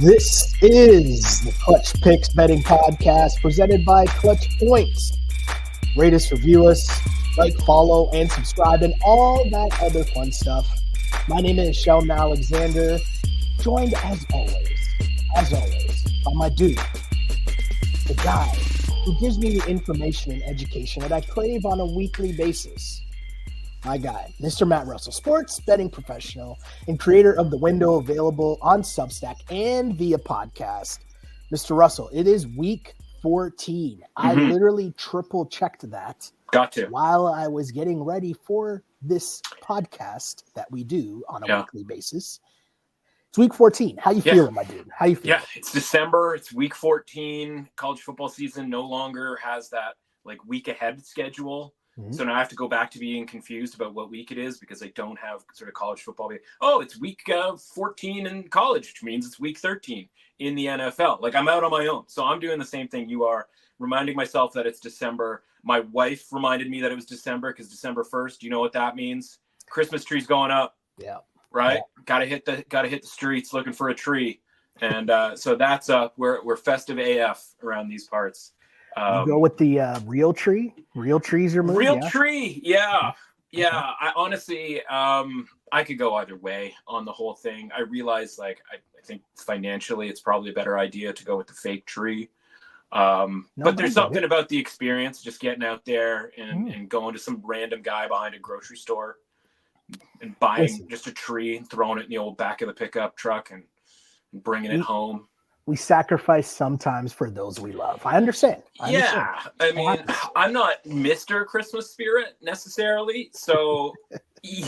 This is the Clutch Picks Betting Podcast presented by ClutchPoints. Rate us, review us, like, follow, and subscribe, and all that other fun stuff. My name is Sheldon Alexander, joined as always, by my dude, the guy who gives me the information and education that I crave on a weekly basis. My guy, Mr. Matt Russell, sports betting professional and creator of The Window, available on Substack and via podcast. Mr. Russell, it is week 14. I literally triple checked that. Got to. While I was getting ready for this podcast that we do on a weekly basis. It's week 14. How you feeling, my dude? How you feeling? Yeah, it's December. It's week 14. College football season no longer has that week ahead schedule. So now I have to go back to being confused about what week it is because I don't have sort of college football. Oh, it's week 14 in college, which means it's week 13 in the NFL. I'm out on my own. So I'm doing the same thing you are, reminding myself that it's December. My wife reminded me that it was December because December 1st, you know what that means? Christmas tree's going up. Yeah. Right? Yeah. Gotta hit the streets looking for a tree. And so that's we're festive AF around these parts. You go with the real tree. Real trees are moving. Real tree, yeah. I honestly, I could go either way on the whole thing. I realize, I think financially, it's probably a better idea to go with the fake tree. But there's something about the experience, just getting out there and going to some random guy behind a grocery store and buying just a tree and throwing it in the old back of the pickup truck and bringing it home. We sacrifice sometimes for those we love. I understand. I mean, I'm not Mr. Christmas spirit necessarily. So, we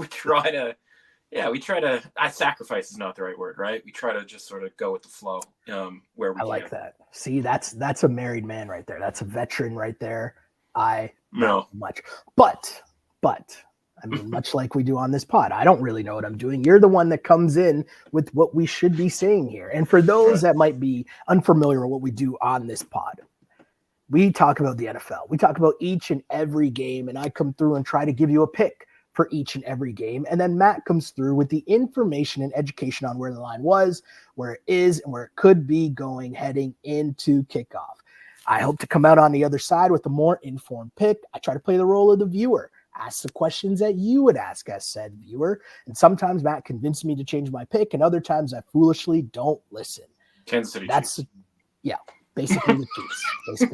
try to, sacrifice is not the right word, right? We try to just sort of go with the flow where we can. Like that. See, that's a married man right there. That's a veteran right there. I know much. But I mean, much like we do on this pod, I don't really know what I'm doing. You're the one that comes in with what we should be saying here. And for those that might be unfamiliar with what we do on this pod, we talk about the NFL. We talk about each and every game, and I come through and try to give you a pick for each and every game. And then Matt comes through with the information and education on where the line was, where it is, and where it could be going heading into kickoff. I hope to come out on the other side with a more informed pick. I try to play the role of the viewer. Ask the questions that you would ask as said viewer. And sometimes Matt convinced me to change my pick, and other times I foolishly don't listen. Kansas City Chiefs. Basically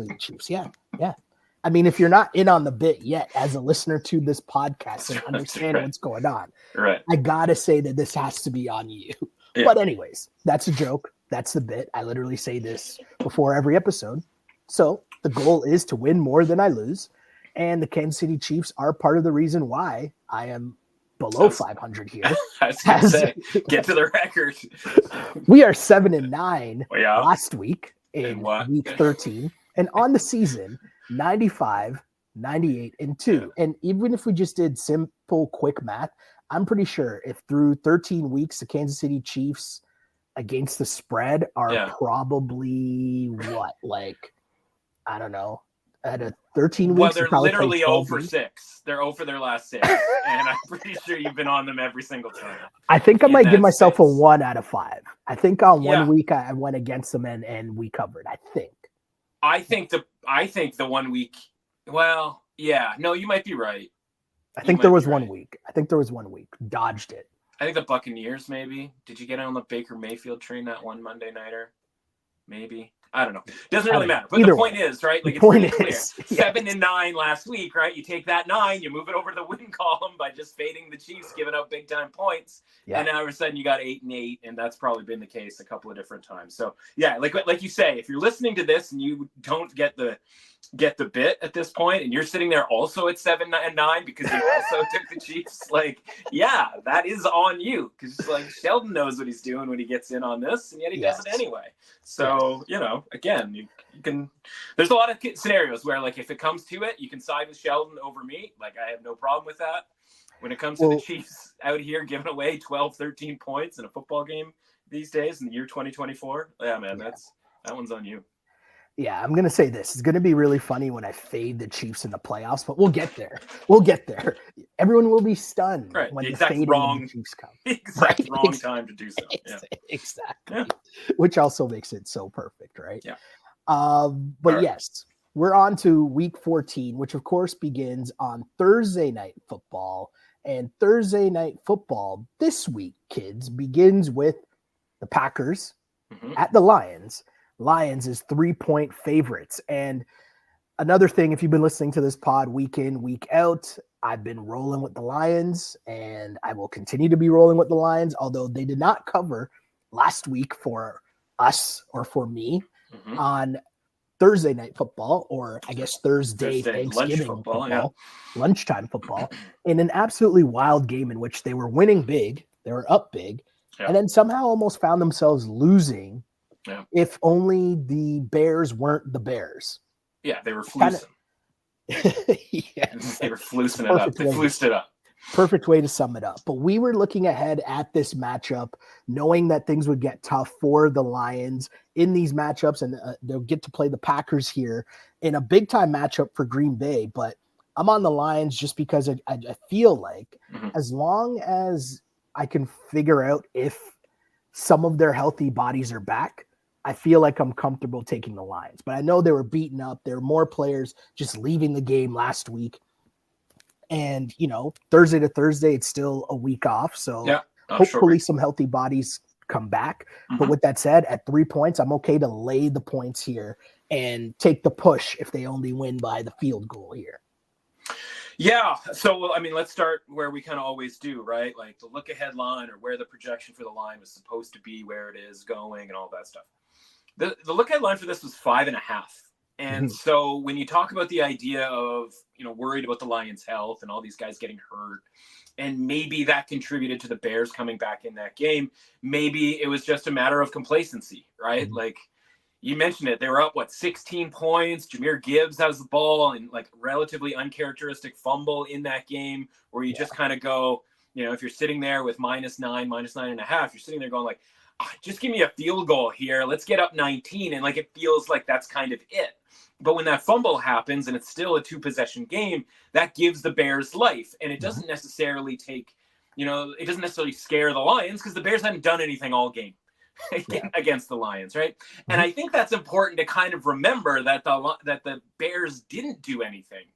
the Chiefs. Yeah. I mean, if you're not in on the bit yet as a listener to this podcast and understand what's going on, I gotta say that this has to be on you. Yeah. But anyways, that's a joke. That's the bit. I literally say this before every episode. So the goal is to win more than I lose. And the Kansas City Chiefs are part of the reason why I am below 500 here. I was going to say, get to the record. We are 7-9 last week in week 13. And on the season, 95, 98, and 2. Yeah. And even if we just did simple, quick math, I'm pretty sure if through 13 weeks, the Kansas City Chiefs against the spread are probably I don't know. At a 13 weeks. Well, they're literally 0 for 6. They're 0 for their last 6. And I'm pretty sure you've been on them every single time. I think I might give myself a 1 out of 5. I think on 1 week I went against them and we covered. I think the 1 week. Well, yeah. No, you might be right. I think there was 1 week. Dodged it. I think the Buccaneers maybe. Did you get on the Baker Mayfield train that one Monday nighter? Maybe. I don't know. Doesn't really matter. But the point is, right? It's pretty clear. 7-9 last week, right? You take that 9, you move it over to the win column by just fading the Chiefs, giving up big time points. Yeah. And now all of a sudden you got 8-8, and that's probably been the case a couple of different times. So yeah, like you say, if you're listening to this and you don't get the bit at this point, and you're sitting there also at 7-9 because you also took the Chiefs, that is on you, because Sheldon knows what he's doing when he gets in on this, and yet he does it anyway. So again, you can. There's a lot of scenarios where if it comes to it, you can side with Sheldon over me. I have no problem with that. When it comes to the Chiefs out here giving away 12, 13 points in a football game these days in the year 2024, that one's on you. Yeah, I'm going to say this. It's going to be really funny when I fade the Chiefs in the playoffs, but we'll get there. everyone will be stunned right. when the fading of the Chiefs come. Exact wrong time to do so. Yeah. Exactly. Yeah. Which also makes it so perfect, right? Yeah. But yes, we're on to week 14, which of course begins on Thursday night football. And Thursday night football this week, kids, begins with the Packers at the Lions. Lions is 3-point favorites. And another thing, if you've been listening to this pod week in, week out, I've been rolling with the Lions, and I will continue to be rolling with the Lions, although they did not cover last week for us or for me on Thursday night football, or I guess Thursday Thanksgiving football, lunchtime football, in an absolutely wild game in which they were winning big, they were up big, and then somehow almost found themselves losing if only the Bears weren't the Bears. Yeah, they were flusing. They were flusing it up. They flused it up. Perfect way to sum it up. But we were looking ahead at this matchup, knowing that things would get tough for the Lions in these matchups, and they'll get to play the Packers here in a big-time matchup for Green Bay. But I'm on the Lions just because I feel like as long as I can figure out if some of their healthy bodies are back, I feel like I'm comfortable taking the Lions. But I know they were beaten up. There were more players just leaving the game last week. And, Thursday to Thursday, it's still a week off. So hopefully some healthy bodies come back. But with that said, at 3 points, I'm okay to lay the points here and take the push if they only win by the field goal here. Yeah. So, let's start where we kind of always do, right? Like the look ahead line or where the projection for the line was supposed to be, where it is going and all that stuff. The look ahead line for this was 5.5. And so when you talk about the idea of, worried about the Lions' health and all these guys getting hurt, and maybe that contributed to the Bears coming back in that game, maybe it was just a matter of complacency, right? Like you mentioned it, they were up, 16 points. Jahmyr Gibbs has the ball and relatively uncharacteristic fumble in that game where you just kind of go, if you're sitting there with -9, -9.5, you're sitting there going just give me a field goal here. Let's get up 19. And it feels like that's kind of it. But when that fumble happens and it's still a 2-possession game, that gives the Bears life. And it doesn't necessarily it doesn't necessarily scare the Lions because the Bears hadn't done anything all game against the Lions, right? And I think that's important to kind of remember that the Bears didn't do anything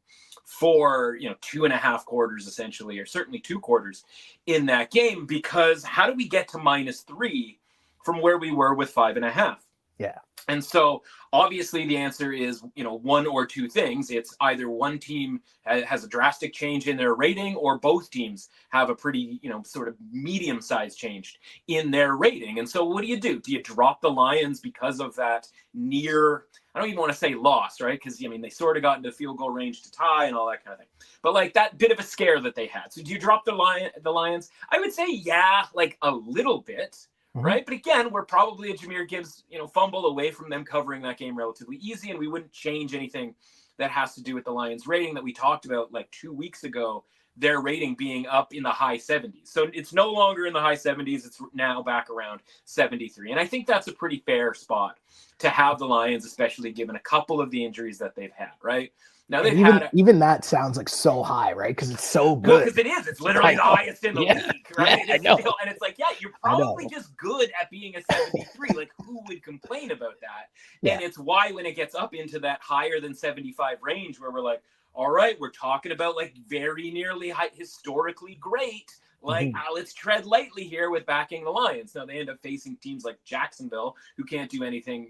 for 2.5 quarters essentially, or certainly 2 quarters in that game, because how do we get to -3 from where we were with 5.5? Yeah. And so obviously the answer is, one or two things. It's either one team has a drastic change in their rating, or both teams have a pretty, sort of medium-sized change in their rating. And so what do? Do you drop the Lions because of that near, I don't even want to say loss, right? Because, they sort of got into field goal range to tie and all that kind of thing. But that bit of a scare that they had. So do you drop the Lions? I would say, yeah, a little bit. Right. But again, we're probably a Jahmyr Gibbs, fumble away from them covering that game relatively easy. And we wouldn't change anything that has to do with the Lions rating that we talked about 2 weeks ago, their rating being up in the high 70s. So it's no longer in the high 70s. It's now back around 73. And I think that's a pretty fair spot to have the Lions, especially given a couple of the injuries that they've had. Right. Now even that sounds so high, right? Because it's so good. Because it is. It's literally the highest in the league, right? Yeah, I know. And it's you're probably just good at being a 73. Who would complain about that? Yeah. And it's why when it gets up into that higher than 75 range, where we're all right, we're talking about very nearly historically great. Let's tread lightly here with backing the Lions. Now they end up facing teams like Jacksonville, who can't do anything,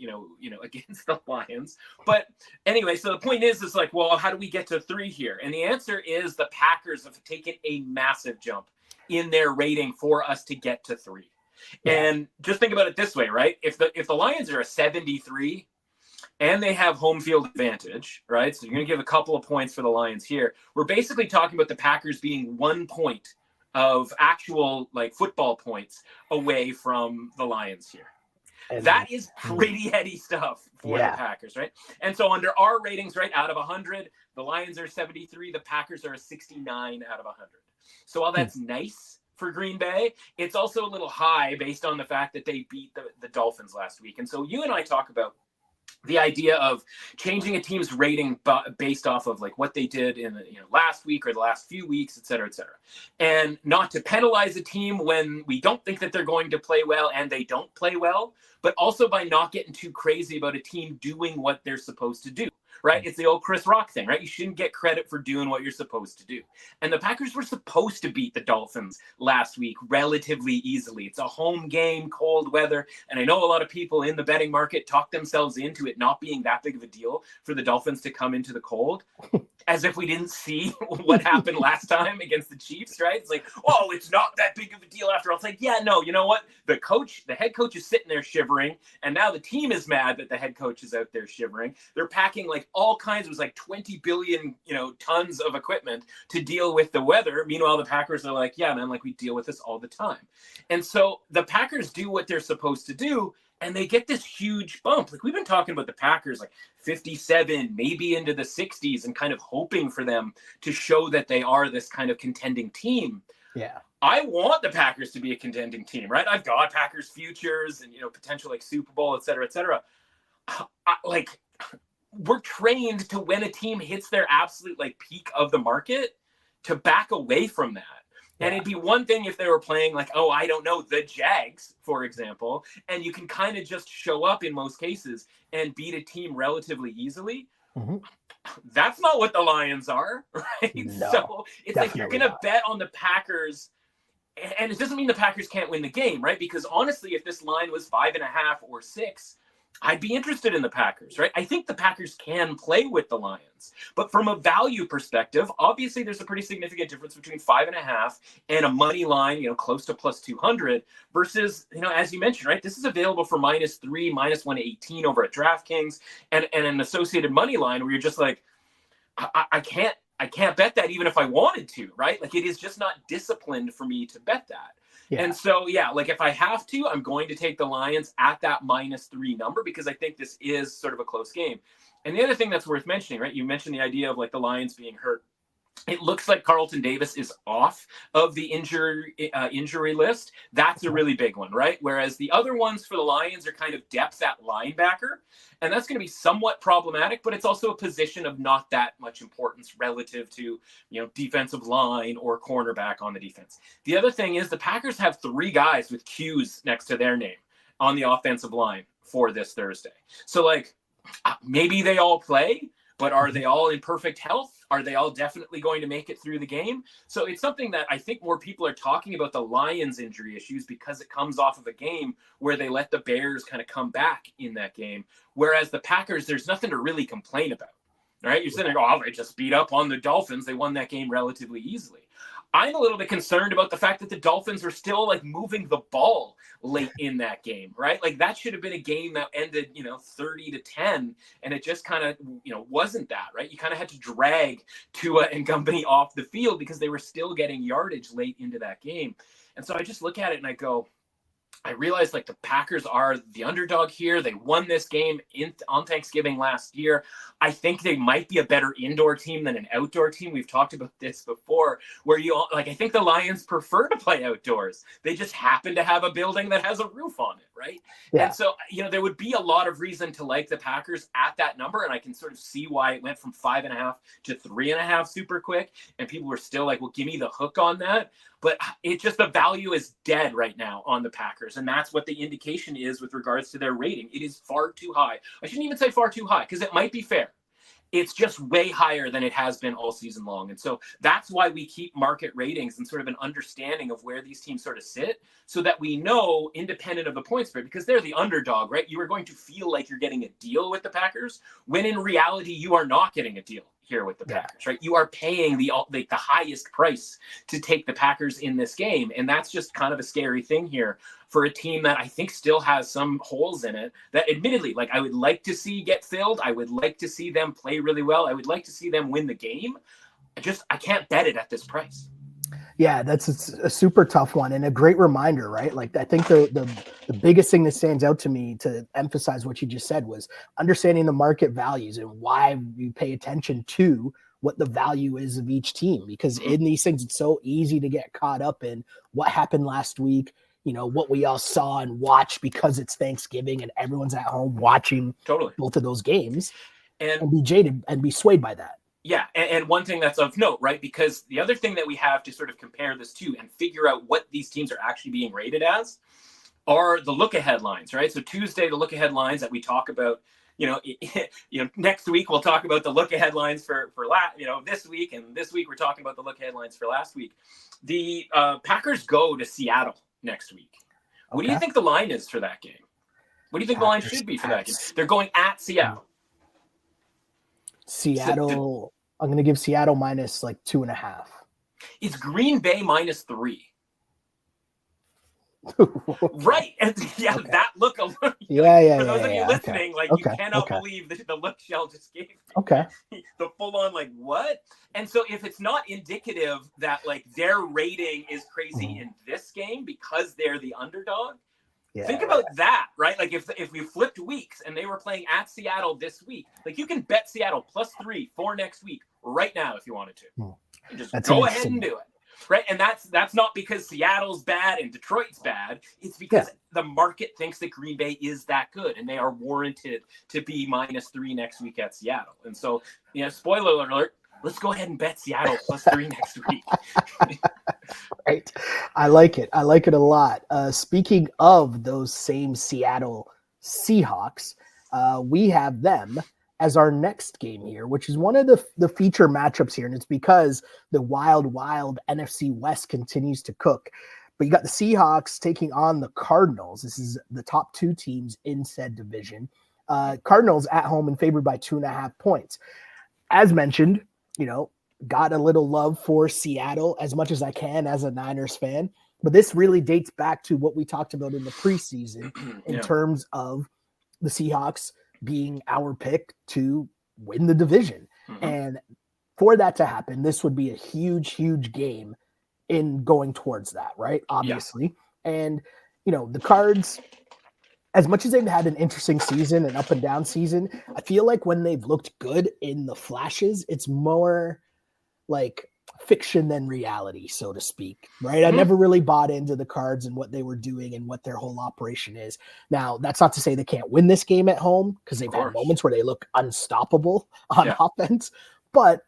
against the Lions. But anyway, so the point is well, how do we get to 3 here? And the answer is the Packers have taken a massive jump in their rating for us to get to 3. Yeah. And just think about it this way, right? If the Lions are a 73 and they have home field advantage, right? So you're going to give a couple of points for the Lions here. We're basically talking about the Packers being 1 point of actual football points away from the Lions here. And that is pretty heady stuff for the Packers, right? And so under our ratings, right, out of 100, the Lions are 73, the Packers are a 69 out of 100. So while that's nice for Green Bay, it's also a little high based on the fact that they beat the Dolphins last week. And so you and I talk about the idea of changing a team's rating based off of like what they did in the last week or the last few weeks, et cetera, and not to penalize a team when we don't think that they're going to play well and they don't play well, but also by not getting too crazy about a team doing what they're supposed to do. Right? It's the old Chris Rock thing, right? You shouldn't get credit for doing what you're supposed to do. And the Packers were supposed to beat the Dolphins last week relatively easily. It's a home game, cold weather. And I know a lot of people in the betting market talk themselves into it not being that big of a deal for the Dolphins to come into the cold. As if we didn't see what happened last time against the Chiefs, right? It's like, oh, it's not that big of a deal after all. It's like, yeah, no, you know what? The head coach is sitting there shivering, and now the team is mad that the head coach is out there shivering. They're packing like all kinds, it was like 20 billion, tons of equipment to deal with the weather. Meanwhile, the Packers are like, yeah, man, like we deal with this all the time. And so the Packers do what they're supposed to do, and they get this huge bump. Like we've been talking about the Packers, like 57, maybe into the 60s, and kind of hoping for them to show that they are this kind of contending team. Yeah. I want the Packers to be a contending team, right? I've got Packers futures and, potential like Super Bowl, et cetera, et cetera. We're trained to when a team hits their absolute like peak of the market to back away from that. And it'd be one thing if they were playing like, oh, I don't know, the Jags, for example, and you can kind of just show up in most cases and beat a team relatively easily. Mm-hmm. That's not what the Lions are, right? No, so it's like you're going to bet on the Packers, and it doesn't mean the Packers can't win the game, right? Because honestly, if this line was 5.5 or 6, I'd be interested in the Packers, right? I think the Packers can play with the Lions. But from a value perspective, obviously there's a pretty significant difference between 5.5 and a money line, close to plus 200 versus, as you mentioned, right? This is available for -3, -118 over at DraftKings and an associated money line where you're just like, I can't bet that even if I wanted to, right? Like it is just not disciplined for me to bet that. Yeah. And so, like if I have to, I'm going to take the Lions at that -3 number because I think this is sort of a close game. And the other thing that's worth mentioning, right? You mentioned the idea of like the Lions being hurt. It looks like Carlton Davis is off of the injury list. That's a really big one, right? Whereas the other ones for the Lions are kind of depth at linebacker. And that's going to be somewhat problematic, but it's also a position of not that much importance relative to, defensive line or cornerback on the defense. The other thing is the Packers have 3 guys with Q's next to their name on the offensive line for this Thursday. So like maybe they all play, but are they all in perfect health? Are they all definitely going to make it through the game? So it's something that I think more people are talking about the Lions injury issues because it comes off of a game where they let the Bears kind of come back in that game. Whereas the Packers, there's nothing to really complain about, right? You're sitting there going, oh, they just beat up on the Dolphins. They won that game relatively easily. I'm a little bit concerned about the fact that the Dolphins are still like moving the ball late in that game, right? Like that should have been a game that ended, 30-10, and it just kind of, wasn't that, right? You kind of had to drag Tua and company off the field because they were still getting yardage late into that game. And so I just look at it and I go, I realized like the Packers are the underdog here. They won this game on Thanksgiving last year. I think they might be a better indoor team than an outdoor team. We've talked about this before where I think the Lions prefer to play outdoors. They just happen to have a building that has a roof on it, right? Yeah. And so, there would be a lot of reason to like the Packers at that number. And I can sort of see why it went from 5.5 to 3.5 super quick. And people were still like, well, give me the hook on that. But it just, the value is dead right now on the Packers. And that's what the indication is with regards to their rating. It is far too high. I shouldn't even say far too high because it might be fair. It's just way higher than it has been all season long. And so that's why we keep market ratings and sort of an understanding of where these teams sort of sit so that we know, independent of the point spread, because they're the underdog, right? You are going to feel like you're getting a deal with the Packers when in reality, you are not getting a deal here with the Packers, right? You are paying the highest price to take the Packers in this game. And that's just kind of a scary thing here for a team that I think still has some holes in it that admittedly, like I would like to see get filled. I would like to see them play really well. I would like to see them win the game. I can't bet it at this price. Yeah, that's a super tough one and a great reminder, right? Like I think the biggest thing that stands out to me to emphasize what you just said was understanding the market values and why we pay attention to what the value is of each team. Because in these things, it's so easy to get caught up in what happened last week. what we all saw and watched because it's Thanksgiving and everyone's at home watching both of those games and be jaded and be swayed by that. Yeah, and one thing that's of note, right? Because the other thing that we have to sort of compare this to and figure out what these teams are actually being rated as are the look-ahead lines, right? So Tuesday, the look-ahead lines that we talk about, next week we'll talk about the look-ahead lines for this week, and this week we're talking about the look-ahead lines for last week. The Packers go to Seattle next week. What do you think the line is for that game? What do you think the line should be for that game? They're going at Seattle. Seattle, I'm going to give Seattle minus like 2.5. It's Green Bay minus 3. Right. And that look alone. For those of you listening, you cannot believe the look Shell just gave me. Okay. The full on what? And so if it's not indicative that their rating is crazy in this game because they're the underdog, think about that, right? If we flipped weeks and they were playing at Seattle this week, you can bet Seattle +3 for next week right now if you wanted to. Just go ahead and do it. Right. And that's not because Seattle's bad and Detroit's bad. It's because the market thinks that Green Bay is that good and they are warranted to be -3 next week at Seattle. And so, spoiler alert, let's go ahead and bet Seattle +3 next week. Right. I like it. I like it a lot. Speaking of those same Seattle Seahawks, we have them as our next game here, which is one of the feature matchups here. And it's because the wild NFC West continues to cook. But you got the Seahawks taking on the Cardinals. This is the top 2 teams in said division. Cardinals at home and favored by 2.5 points. As mentioned, got a little love for Seattle as much as I can as a Niners fan. But this really dates back to what we talked about in the preseason in terms of the Seahawks being our pick to win the division. And for that to happen, this would be a huge, huge game in going towards that, right? Obviously. And, the Cards, as much as they've had an interesting season, an up and down season, I feel like when they've looked good in the flashes, it's more like fiction than reality, so to speak, right? I never really bought into the Cards and what they were doing and what their whole operation is. Now, that's not to say they can't win this game at home because they've had moments where they look unstoppable on offense. But,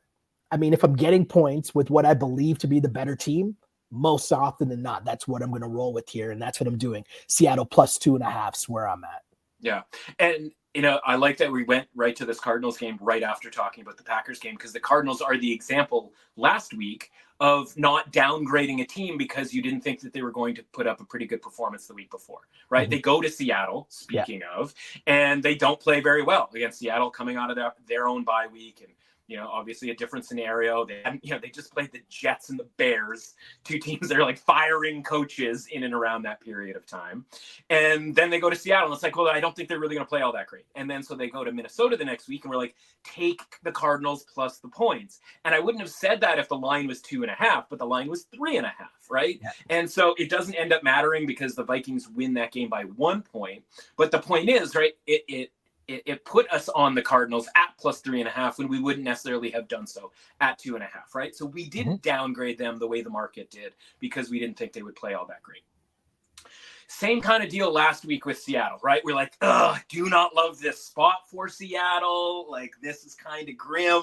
if I'm getting points with what I believe to be the better team, most often than not, that's what I'm going to roll with here, and that's what I'm doing. Seattle +2.5 is where I'm at. Yeah, and I like that we went right to this Cardinals game right after talking about the Packers game, because the Cardinals are the example last week of not downgrading a team because you didn't think that they were going to put up a pretty good performance the week before, right? They go to Seattle, speaking of, and they don't play very well against Seattle coming out of their own bye week. And obviously a different scenario. They hadn't, they just played the Jets and the Bears, 2 teams that are firing coaches in and around that period of time. And then they go to Seattle and it's well, I don't think they're really going to play all that great. And then so they go to Minnesota the next week and we're take the Cardinals plus the points. And I wouldn't have said that if the line was 2.5, but the line was 3.5, right? Yeah. And so it doesn't end up mattering because the Vikings win that game by 1 point. But the point is, right, it put us on the Cardinals at +3.5 when we wouldn't necessarily have done so at 2.5, right? So we didn't downgrade them the way the market did because we didn't think they would play all that great. Same kind of deal last week with Seattle, right? We're do not love this spot for Seattle. This is kind of grim.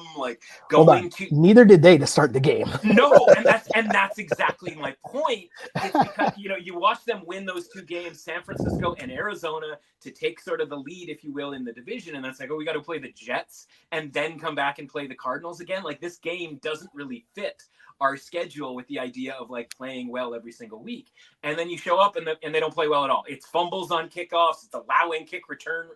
Going to neither did they to start the game. No, and that's exactly my point. It's because you watch them win those 2 games, San Francisco and Arizona, to take sort of the lead, if you will, in the division. And that's we got to play the Jets and then come back and play the Cardinals again. This game doesn't really fit our schedule with the idea of playing well every single week. And then you show up and they don't play well at all. It's fumbles on kickoffs. It's allowing kick return,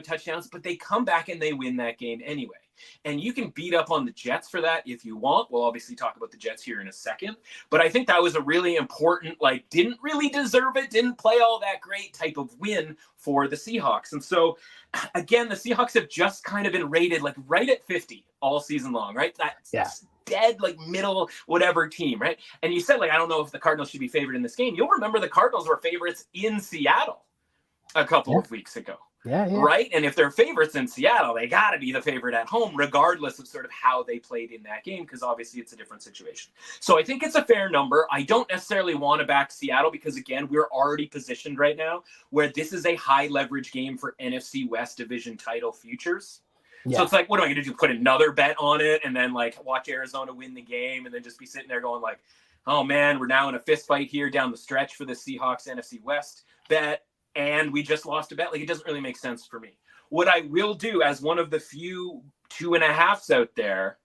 touchdowns, but they come back and they win that game anyway. And you can beat up on the Jets for that if you want. We'll obviously talk about the Jets here in a second. But I think that was a really important, didn't really deserve it, didn't play all that great type of win for the Seahawks. And so, again, the Seahawks have just kind of been rated right at 50 all season long, right? That's dead, middle, whatever team, right? And you said, I don't know if the Cardinals should be favored in this game. You'll remember the Cardinals were favorites in Seattle. a couple of weeks ago. Yeah. Right? And if they're favorites in Seattle, they got to be the favorite at home, regardless of sort of how they played in that game, because obviously it's a different situation. So I think it's a fair number. I don't necessarily want to back Seattle because, again, we're already positioned right now where this is a high leverage game for NFC West division title futures. Yeah. So it's like, what am I going to do? Put another bet on it and then like watch Arizona win the game and then just be sitting there going like, oh man, we're now in a fist fight here down the stretch for the Seahawks NFC West bet. And we just lost a bet. Like, it doesn't really make sense for me. What I will do as one of the few 2.5s out there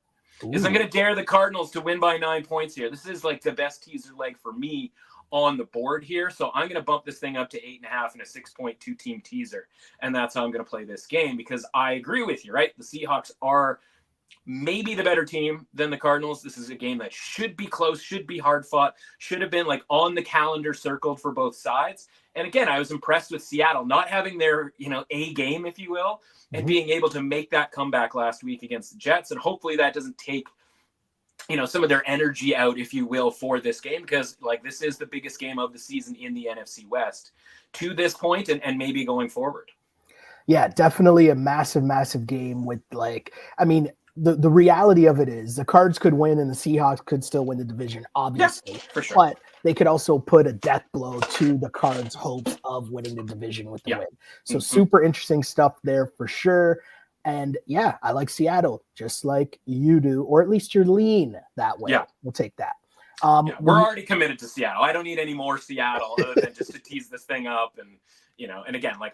is I'm going to dare the Cardinals to win by 9 points here. This is like the best teaser leg for me on the board here. So I'm going to bump this thing up to 8.5 and a 6.2 team teaser. And that's how I'm going to play this game because I agree with you, right? The Seahawks are maybe the better team than the Cardinals. This is a game that should be close, should be hard fought, should have been like on the calendar circled for both sides. And again, I was impressed with Seattle not having their, A game, if you will, and being able to make that comeback last week against the Jets. And hopefully that doesn't take, some of their energy out, if you will, for this game, because like this is the biggest game of the season in the NFC West to this point and maybe going forward. Yeah, definitely a massive, massive game with the reality of it is the Cards could win and the Seahawks could still win the division, obviously. Yeah, for sure. But they could also put a death blow to the Cards' hopes of winning the division with the win. So super interesting stuff there for sure. And yeah, I like Seattle just like you do, or at least you're lean that way. Yeah. We'll take that. We're already committed to Seattle. I don't need any more Seattle other than just to tease this thing up. And, and again, like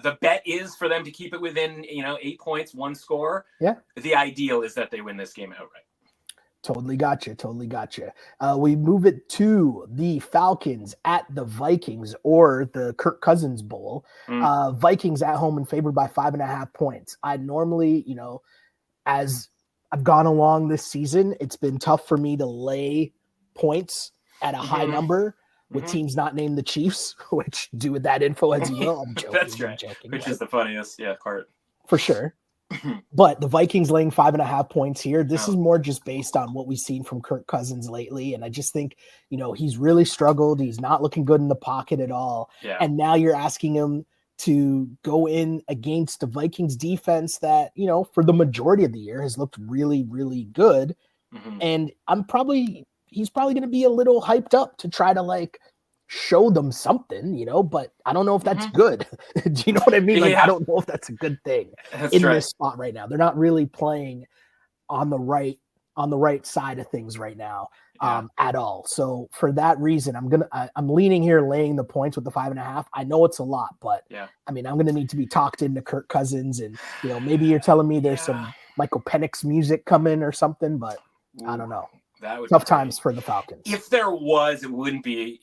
the bet is for them to keep it within, 8 points, one score. Yeah. The ideal is that they win this game outright. Totally gotcha. We move it to the Falcons at the Vikings, or the Kirk Cousins Bowl. Vikings at home and favored by 5.5 points. I normally, as I've gone along this season, it's been tough for me to lay points at a high number with teams not named the Chiefs, which do with that info as you will. I'm joking. That's right. Which is the funniest part. For sure. But the Vikings laying 5.5 points here. This is more just based on what we've seen from Kirk Cousins lately. And I just think, he's really struggled. He's not looking good in the pocket at all. Yeah. And now you're asking him to go in against the Vikings defense that, for the majority of the year has looked really, really good. And he's probably going to be a little hyped up to try to show them something, but I don't know if that's good. Do you know what I mean? I don't know if that's a good thing this spot right now. They're not really playing on the right side of things right now at all. So for that reason, I'm leaning here, laying the points with the 5.5. I know it's a lot, but I'm going to need to be talked into Kirk Cousins, and maybe you're telling me there's some Michael Penix music coming or something, but I don't know. That would tough times for the Falcons. If there was, it wouldn't be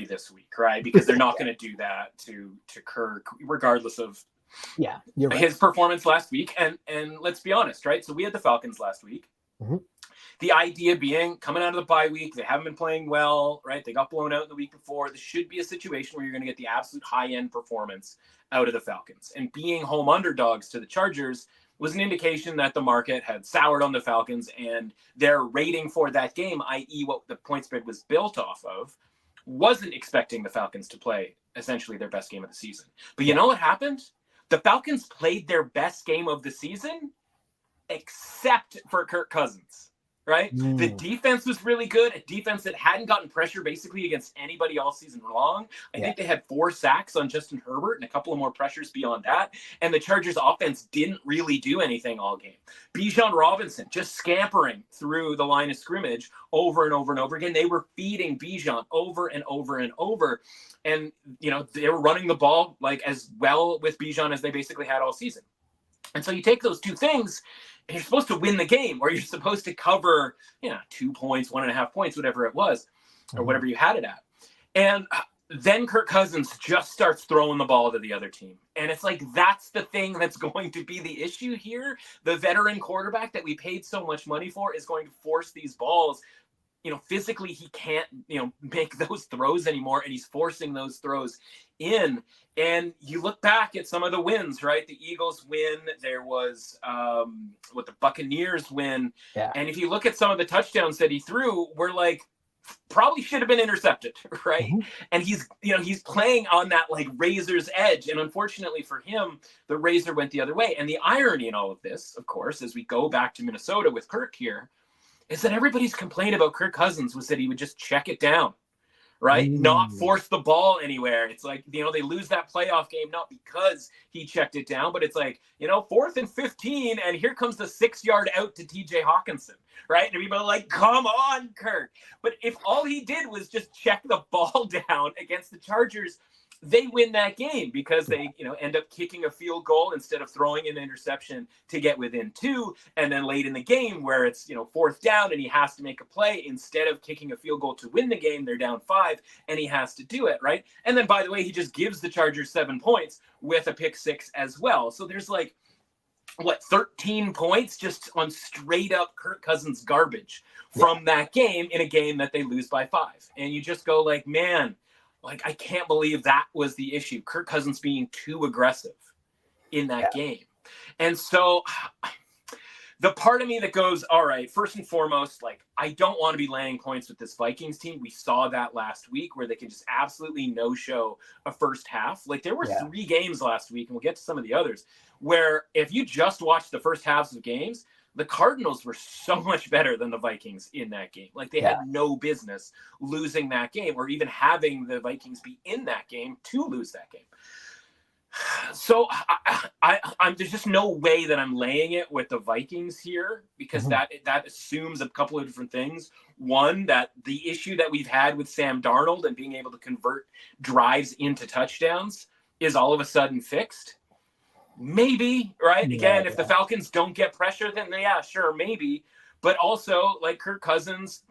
this week, right? Because they're not going to do that to Kirk, regardless of his performance last week. And let's be honest, right? So we had the Falcons last week. The idea being, coming out of the bye week, they haven't been playing well, right? They got blown out the week before. This should be a situation where you're going to get the absolute high-end performance out of the Falcons. And being home underdogs to the Chargers was an indication that the market had soured on the Falcons, and their rating for that game, i.e. what the point spread was built off of, wasn't expecting the Falcons to play essentially their best game of the season. But you know what happened? The Falcons played their best game of the season, except for Kirk Cousins, right? The defense was really good, a defense that hadn't gotten pressure basically against anybody all season long. I think they had 4 sacks on Justin Herbert and a couple of more pressures beyond that. And the Chargers offense didn't really do anything all game. Bijan Robinson just scampering through the line of scrimmage over and over and over again. They were feeding Bijan over and over and over. And, they were running the ball as well with Bijan as they basically had all season. And so you take those two things, and you're supposed to win the game, or you're supposed to cover, 2 points, 1.5 points, whatever it was, or whatever you had it at. And then Kirk Cousins just starts throwing the ball to the other team. And it's that's the thing that's going to be the issue here. The veteran quarterback that we paid so much money for is going to force these balls. Physically he can't, make those throws anymore, and he's forcing those throws in. And you look back at some of the wins, right? The Eagles win. There was the Buccaneers win. Yeah. And if you look at some of the touchdowns that he threw, we're probably should have been intercepted, right? Mm-hmm. And he's playing on that like razor's edge. And unfortunately for him, the razor went the other way. And the irony in all of this, of course, as we go back to Minnesota with Kirk here, is that everybody's complaint about Kirk Cousins was that he would just check it down, right? Not force the ball anywhere. It's like, they lose that playoff game, not because he checked it down, but it's like, 4th and 15, and here comes the 6-yard out to TJ Hawkinson, right? And people are like, come on, Kirk. But if all he did was just check the ball down against the Chargers, they win that game because they, end up kicking a field goal instead of throwing an interception to get within 2. And then late in the game where it's, 4th down and he has to make a play, instead of kicking a field goal to win the game, they're down 5 and he has to do it. Right. And then, by the way, he just gives the Chargers 7 points with a pick 6 as well. So there's 13 points just on straight up Kirk Cousins garbage from that game, in a game that they lose by 5. And you just go like, man, I can't believe that was the issue. Kirk Cousins being too aggressive in that game. And so the part of me that goes, all right, first and foremost, I don't want to be laying points with this Vikings team. We saw that last week where they can just absolutely no-show a first half. There were 3 games last week, and we'll get to some of the others, where if you just watch the first halves of games, the Cardinals were so much better than the Vikings in that game. They had no business losing that game, or even having the Vikings be in that game to lose that game. So I'm there's just no way that I'm laying it with the Vikings here, because that assumes a couple of different things. One, that the issue that we've had with Sam Darnold and being able to convert drives into touchdowns is all of a sudden fixed. Maybe, right? Again, if the Falcons don't get pressure, then sure, maybe. But also, Kirk Cousins,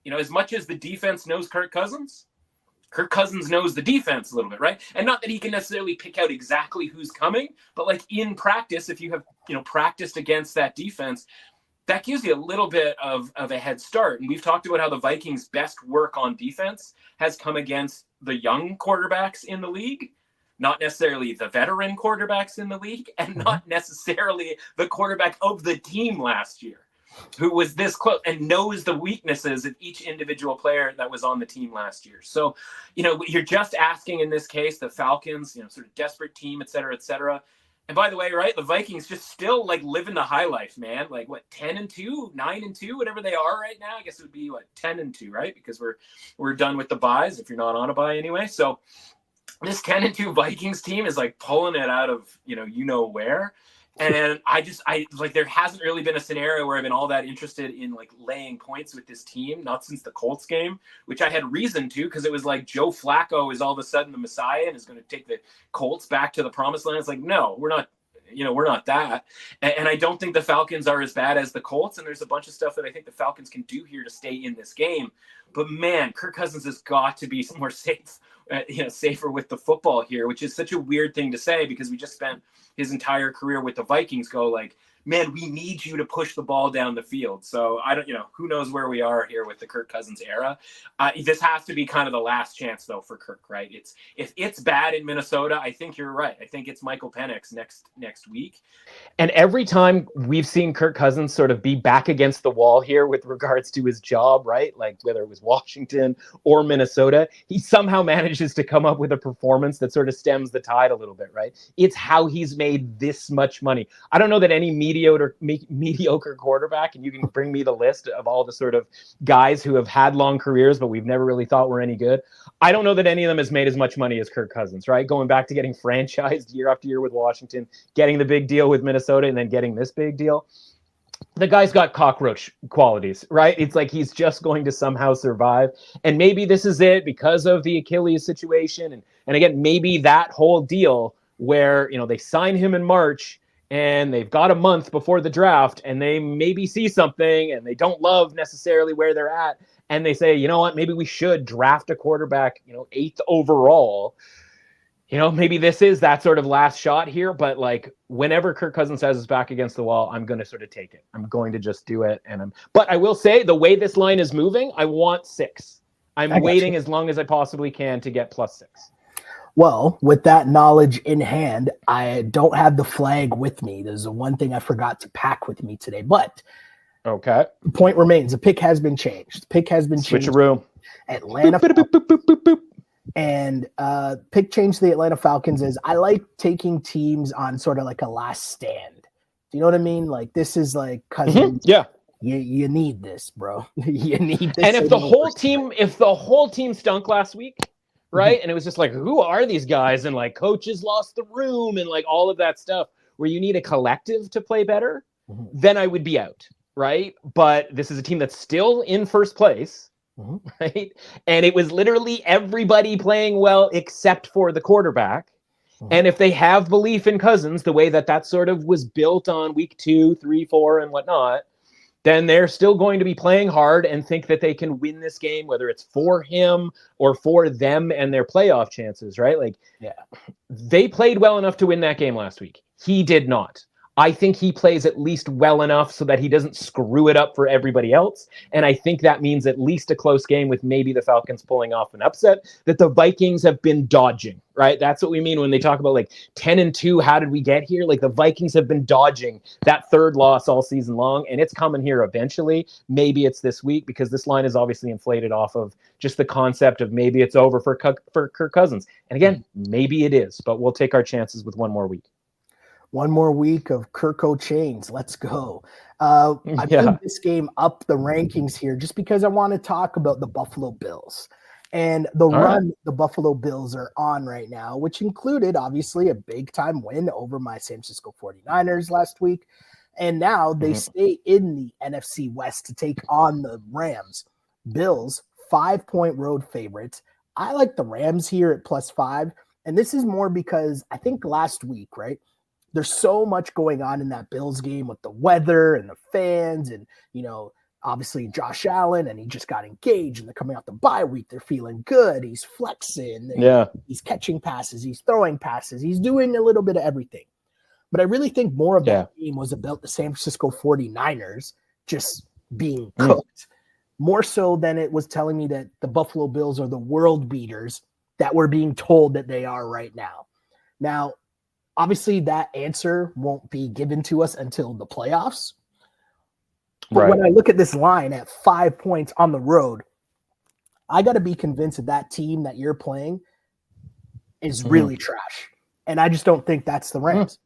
as much as the defense knows Kirk Cousins knows the defense a little bit, right? And not that he can necessarily pick out exactly who's coming, but in practice, if you have, practiced against that defense, that gives you a little bit of a head start. And we've talked about how the Vikings' best work on defense has come against the young quarterbacks in the league. Not necessarily the veteran quarterbacks in the league, and not necessarily the quarterback of the team last year, who was this close and knows the weaknesses of each individual player that was on the team last year. So, you're just asking in this case, the Falcons, sort of desperate team, et cetera, et cetera. And by the way, right, the Vikings just still living the high life, man. 10-2, 9-2, whatever they are right now. I guess it would be 10-2, right? Because we're done with the buys if you're not on a buy anyway. So this 10-2 Vikings team is pulling it out of, where. And I there hasn't really been a scenario where I've been all that interested in laying points with this team, not since the Colts game, which I had reason to, because it was Joe Flacco is all of a sudden the Messiah and is going to take the Colts back to the promised land. It's no, we're not. We're not that. And I don't think the Falcons are as bad as the Colts. And there's a bunch of stuff that I think the Falcons can do here to stay in this game. But man, Kirk Cousins has got to be more safe, safer with the football here, which is such a weird thing to say, because we just spent his entire career with the Vikings go man, we need you to push the ball down the field. So I don't, who knows where we are here with the Kirk Cousins era. This has to be kind of the last chance though for Kirk, right? If it's bad in Minnesota, I think you're right. I think it's Michael Penix next week. And every time we've seen Kirk Cousins sort of be back against the wall here with regards to his job, right? Whether it was Washington or Minnesota, he somehow manages to come up with a performance that sort of stems the tide a little bit, right? It's how he's made this much money. I don't know that any mediocre quarterback, and you can bring me the list of all the sort of guys who have had long careers, but we've never really thought were any good. I don't know that any of them has made as much money as Kirk Cousins, right? Going back to getting franchised year after year with Washington, getting the big deal with Minnesota, and then getting this big deal. The guy's got cockroach qualities, right? It's he's just going to somehow survive. And maybe this is it because of the Achilles situation. And again, maybe that whole deal where, they sign him in March and they've got a month before the draft and they maybe see something and they don't love necessarily where they're at. And they say, you know what, maybe we should draft a quarterback, 8th overall. Maybe this is that sort of last shot here, but whenever Kirk Cousins has his back against the wall, I'm going to sort of take it. I'm going to just do it. But I will say the way this line is moving, I want 6. I'm waiting as long as I possibly can to get +6. Well, with that knowledge in hand, I don't have the flag with me. There's the one thing I forgot to pack with me today, but okay. The point remains. The pick has been changed. Switcheroo. Atlanta. And pick change to the Atlanta Falcons is I like taking teams on sort of like a last stand. Do you know what I mean? Like this is like Cousins. Yeah. You need this, bro. You need this. And if the whole team stunk last week, right? And it was just like, who are these guys? And like coaches lost the room and like all of that stuff where you need a collective to play better, then I would be out, right? But this is a team that's still in first place, right? And it was literally everybody playing well except for the quarterback. And if they have belief in Cousins, the way that sort of was built on week 2, 3, 4, and whatnot, then they're still going to be playing hard and think that they can win this game, whether it's for him or for them and their playoff chances, right? Like, they played well enough to win that game last week. He did not. I think he plays at least well enough so that he doesn't screw it up for everybody else. And I think that means at least a close game with maybe the Falcons pulling off an upset that the Vikings have been dodging, right? That's what we mean when they talk about like 10-2. How did we get here? Like the Vikings have been dodging that third loss all season long, and it's coming here eventually. Maybe it's this week because this line is obviously inflated off of just the concept of maybe it's over for Kirk Cousins. And again, maybe it is, but we'll take our chances with one more week. One more week of Kirko chains. Let's go. I moved this game up the rankings here just because I want to talk about the Buffalo Bills and the run the Buffalo Bills are on right now, which included obviously a big time win over my San Francisco 49ers last week. And now they stay in the NFC West to take on the Rams. Bills, 5-point road favorites. I like the Rams here at +5. And this is more because I think last week, right? There's so much going on in that Bills game with the weather and the fans and, you know, obviously Josh Allen, and he just got engaged and they're coming out the bye week. They're feeling good. He's flexing. He's catching passes. He's throwing passes. He's doing a little bit of everything. But I really think more of that game was about the San Francisco 49ers just being cooked, more so than it was telling me that the Buffalo Bills are the world beaters that we're being told that they are right now. Now, obviously, that answer won't be given to us until the playoffs. But when I look at this line at 5 points on the road, I got to be convinced that team that you're playing is really trash. And I just don't think that's the Rams.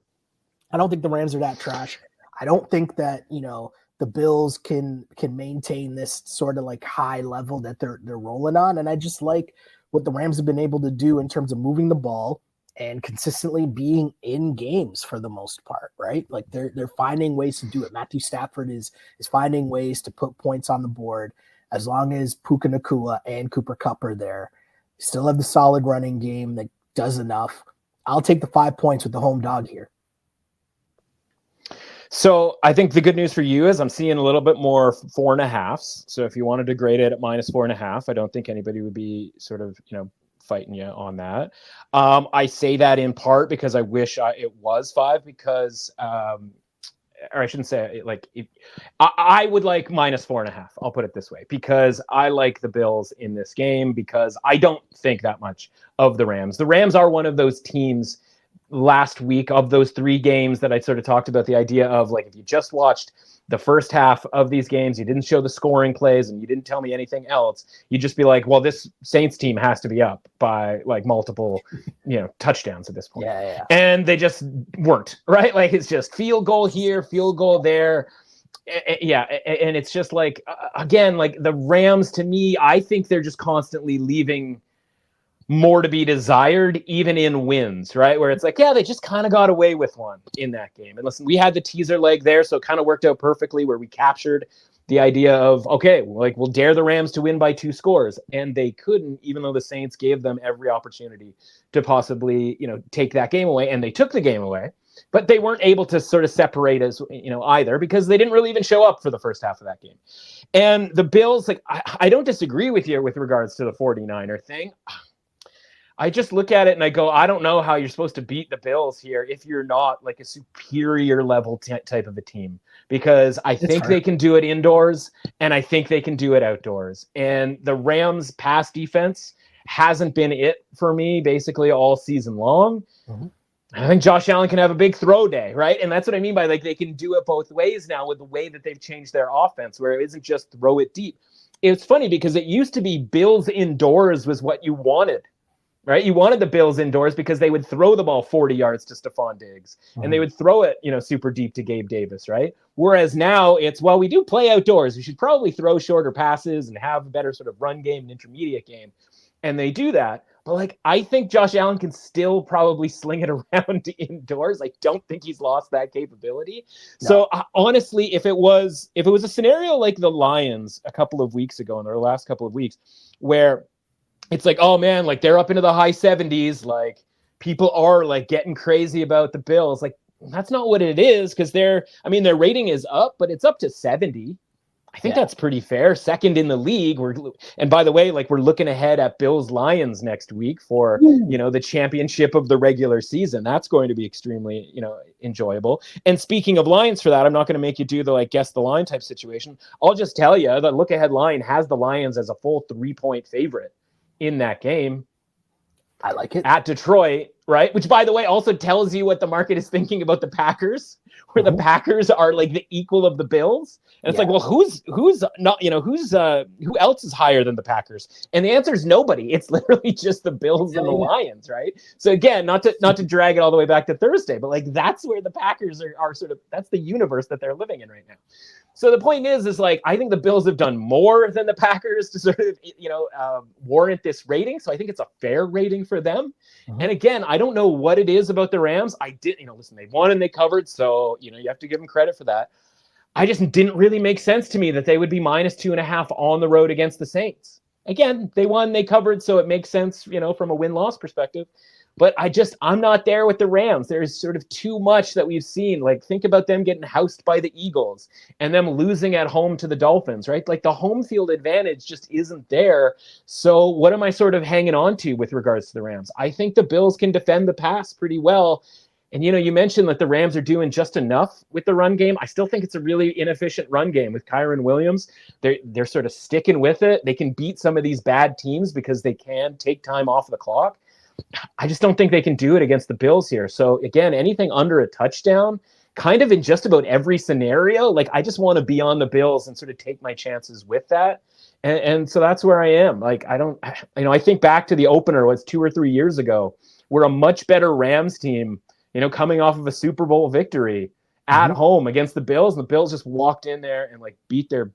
I don't think the Rams are that trash. I don't think that, you know, the Bills can maintain this sort of like high level that they're rolling on. And I just like what the Rams have been able to do in terms of moving the ball and consistently being in games for the most part, right? Like they're finding ways to do it. Matthew Stafford is finding ways to put points on the board as long as Puka Nacua and Cooper Kupp are there. Still have the solid running game that does enough. I'll take the 5 points with the home dog here. So I think the good news for you is I'm seeing a little bit more 4.5s. So if you wanted to grade it at -4.5, I don't think anybody would be sort of, you know, fighting you on that. I say that in part because I wish it was 5 because, or I shouldn't say it, like I would like -4.5. I'll put it this way, because I like the Bills in this game because I don't think that much of the Rams. The Rams are one of those teams last week of those 3 games that I sort of talked about, the idea of like, if you just watched the first half of these games, you didn't show the scoring plays and you didn't tell me anything else, you'd just be like, well, this Saints team has to be up by like multiple, you know, touchdowns at this point. And they just weren't, right? Like it's just field goal here, field goal there. And it's just like, again, like the Rams, to me, I think they're just constantly leaving more to be desired, even in wins, right? Where it's like, yeah, they just kind of got away with one in that game. And listen, we had the teaser leg there, so it kind of worked out perfectly where we captured the idea of, okay, like we'll dare the Rams to win by 2 scores. And they couldn't, even though the Saints gave them every opportunity to possibly, you know, take that game away. And they took the game away, but they weren't able to sort of separate as, you know, either, because they didn't really even show up for the first half of that game. And the Bills, like, I don't disagree with you with regards to the 49er thing. I just look at it and I go, I don't know how you're supposed to beat the Bills here if you're not like a superior level type of a team, because I think they can do it indoors and I think they can do it outdoors. And the Rams pass defense hasn't been it for me basically all season long. I think Josh Allen can have a big throw day, right? And that's what I mean by like they can do it both ways now with the way that they've changed their offense, where it isn't just throw it deep. it's funny because it used to be Bills indoors was what you wanted. Right, you wanted the Bills indoors because they would throw the ball 40 yards to Stephon Diggs, and they would throw it, super deep to Gabe Davis, right? Whereas now it's, well, we do play outdoors. We should probably throw shorter passes and have a better sort of run game and intermediate game, and they do that. But like, I think Josh Allen can still probably sling it around indoors. I don't think he's lost that capability. No. So honestly, if it was a scenario like the Lions a couple of weeks ago in their last couple of weeks, where it's like, oh man, like they're up into the high 70s. Like people are like getting crazy about the Bills. Like that's not what it is, because their rating is up, but it's up to 70. I think that's pretty fair. Second in the league. And by the way, like we're looking ahead at Bills Lions next week for, the championship of the regular season. That's going to be extremely, enjoyable. And speaking of Lions for that, I'm not going to make you do the like guess the line type situation. I'll just tell you the look ahead line has the Lions as a full 3-point favorite in that game. I like it. At Detroit, right? Which, by the way, also tells you what the market is thinking about the Packers, where the Packers are like the equal of the Bills. And it's like, well, who's not, who else is higher than the Packers? And the answer is nobody. It's literally just the Bills and the Lions, right? So again, not to drag it all the way back to Thursday, but like that's where the Packers are sort of, that's the universe that they're living in right now. So the point is like, I think the Bills have done more than the Packers to sort of, warrant this rating. So I think it's a fair rating for them. And again, I don't know what it is about the Rams. Listen, they won and they covered. So, you have to give them credit for that. I just didn't really make sense to me that they would be -2.5 on the road against the Saints. Again, they won, they covered. So it makes sense, from a win-loss perspective. But I'm not there with the Rams. There's sort of too much that we've seen. Like, think about them getting housed by the Eagles and them losing at home to the Dolphins, right? Like, the home field advantage just isn't there. So what am I sort of hanging on to with regards to the Rams? I think the Bills can defend the pass pretty well. And, you mentioned that the Rams are doing just enough with the run game. I still think it's a really inefficient run game with Kyren Williams. They're sort of sticking with it. They can beat some of these bad teams because they can take time off the clock. I just don't think they can do it against the Bills here. So again, anything under a touchdown, kind of in just about every scenario, like I just want to be on the Bills and sort of take my chances with that. And so that's where I am. Like, I think back to the opener was 2 or 3 years ago. We're a much better Rams team, coming off of a Super Bowl victory at home against the Bills. And the Bills just walked in there and like beat their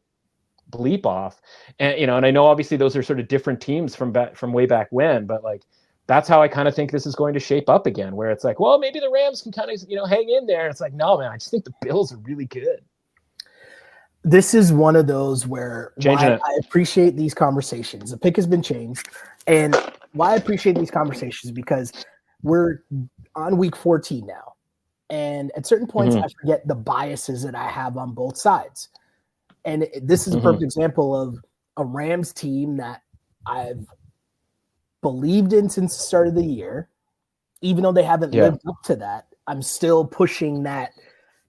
bleep off. And, and I know obviously those are sort of different teams from way back when, but like, that's how I kind of think this is going to shape up again, where it's like, well, maybe the Rams can kind of, hang in there. It's like, no, man, I just think the Bills are really good. This is one of those where I appreciate these conversations. The pick has been changed. And why I appreciate these conversations, because we're on week 14 now. And at certain points, I forget the biases that I have on both sides. And this is a perfect example of a Rams team that I've believed in since the start of the year. Even though they haven't lived up to that, I'm still pushing that,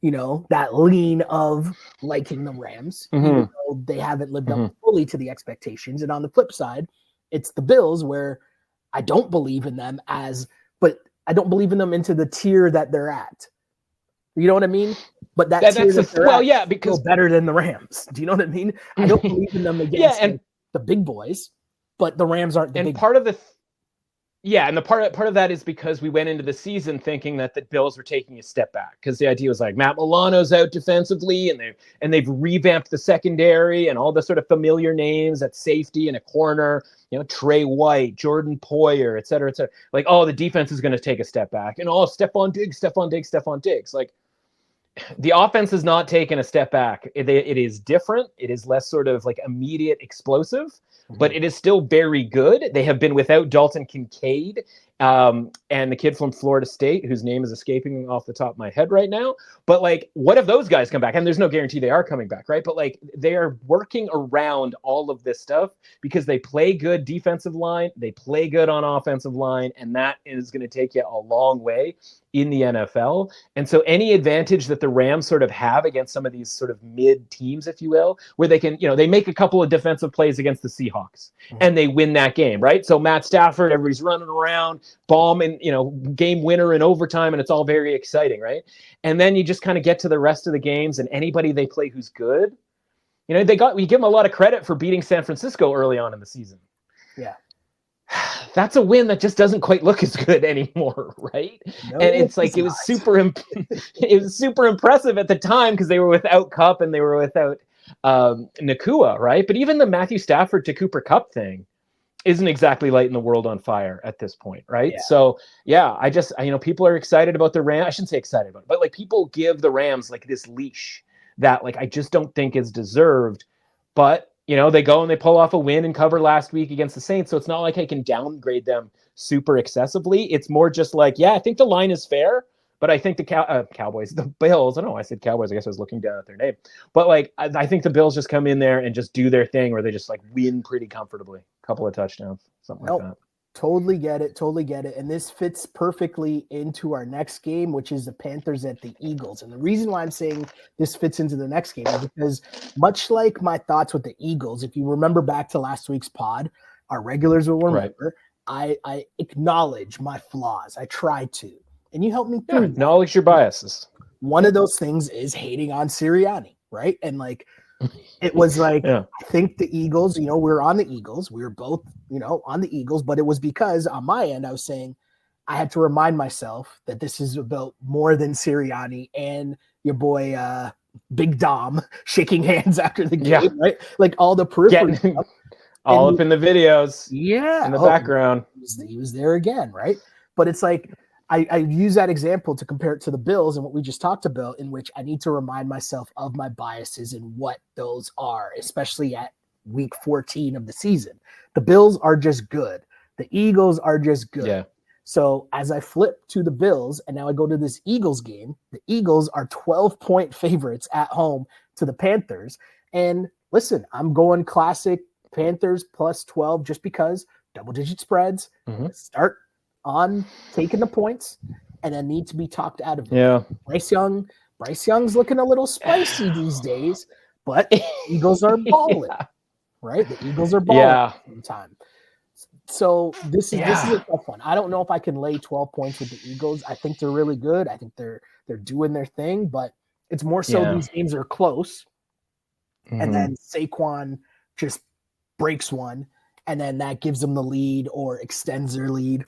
that lean of liking the Rams, even though they haven't lived up fully to the expectations. And on the flip side, it's the Bills where I don't believe in them but I don't believe in them into the tier that they're at. You know what I mean? But that's because better than the Rams. Do you know what I mean? I don't believe in them against the big boys. But the Rams aren't the big part of the and the part of that is because we went into the season thinking that the Bills were taking a step back, because the idea was like Matt Milano's out defensively and they've revamped the secondary and all the sort of familiar names at safety and a corner, Trey White, Jordan Poyer, et cetera, et cetera. Like, the defense is going to take a step back, and Stephon Diggs. Like, the offense has not taken a step back. It is different. It is less sort of like immediate explosive, but it is still very good. They have been without Dalton Kincaid and the kid from Florida State, whose name is escaping off the top of my head right now. But like, what if those guys come back? And there's no guarantee they are coming back, right? But like, they are working around all of this stuff because they play good defensive line, they play good on offensive line, and that is going to take you a long way in the NFL. And so any advantage that the Rams sort of have against some of these sort of mid teams, if you will, where they can, they make a couple of defensive plays against the Seahawks and they win that game, right? So Matt Stafford, everybody's running around, bomb and, game winner in overtime, and it's all very exciting, right? And then you just kind of get to the rest of the games, and anybody they play who's good, You know, we give them a lot of credit for beating San Francisco early on in the season. Yeah. That's a win that just doesn't quite look as good anymore, right? No, and it's like it was super impressive at the time because they were without Kupp and they were without Nakua, right? But even the Matthew Stafford to Cooper Kupp thing isn't exactly lighting the world on fire at this point, right? Yeah. So yeah, people are excited about the Rams. I shouldn't say excited about it, but like people give the Rams like this leash that like I just don't think is deserved. But you know, they go and they pull off a win and cover last week against the Saints. So it's not like I can downgrade them super excessively. It's more just like, yeah, I think the line is fair, but I think the Cowboys, the Bills, I don't know, I said Cowboys, I guess I was looking down at their name. But like, I think the Bills just come in there and just do their thing where they just like win pretty comfortably. A couple of touchdowns, something like that. Totally get it. And this fits perfectly into our next game, which is the Panthers at the Eagles. And the reason why I'm saying this fits into the next game is because much like my thoughts with the Eagles, if you remember back to last week's pod, our regulars will remember, right. I acknowledge my flaws. I try to. And you help me through that. Acknowledge your biases. One of those things is hating on Sirianni, right? And like, it was like, I think the Eagles, you know, we're on the Eagles. We were both, you know, on the Eagles, but it was because on my end, I was saying I had to remind myself that this is about more than Sirianni and your boy, Big Dom shaking hands after the game, right? Like all the periphery stuff. All up in the videos. Yeah. In the background. He was there again, right? But it's like, I use that example to compare it to the Bills and what we just talked about, in which I need to remind myself of my biases and what those are, especially at week 14 of the season. The Bills are just good. The Eagles are just good. Yeah. So as I flip to the Bills and now I go to this Eagles game, the Eagles are 12-point favorites at home to the Panthers. And listen, I'm going classic Panthers plus 12 just because double-digit spreads. Start on taking the points, and then need to be talked out of it. Yeah. Bryce Young's looking a little spicy these days, but the Eagles are balling, right? The Eagles are balling time. So this is a tough one. I don't know if I can lay 12 points with the Eagles. I think they're really good. I think they're doing their thing, but it's more so these games are close, and then Saquon just breaks one, and then that gives them the lead or extends their lead.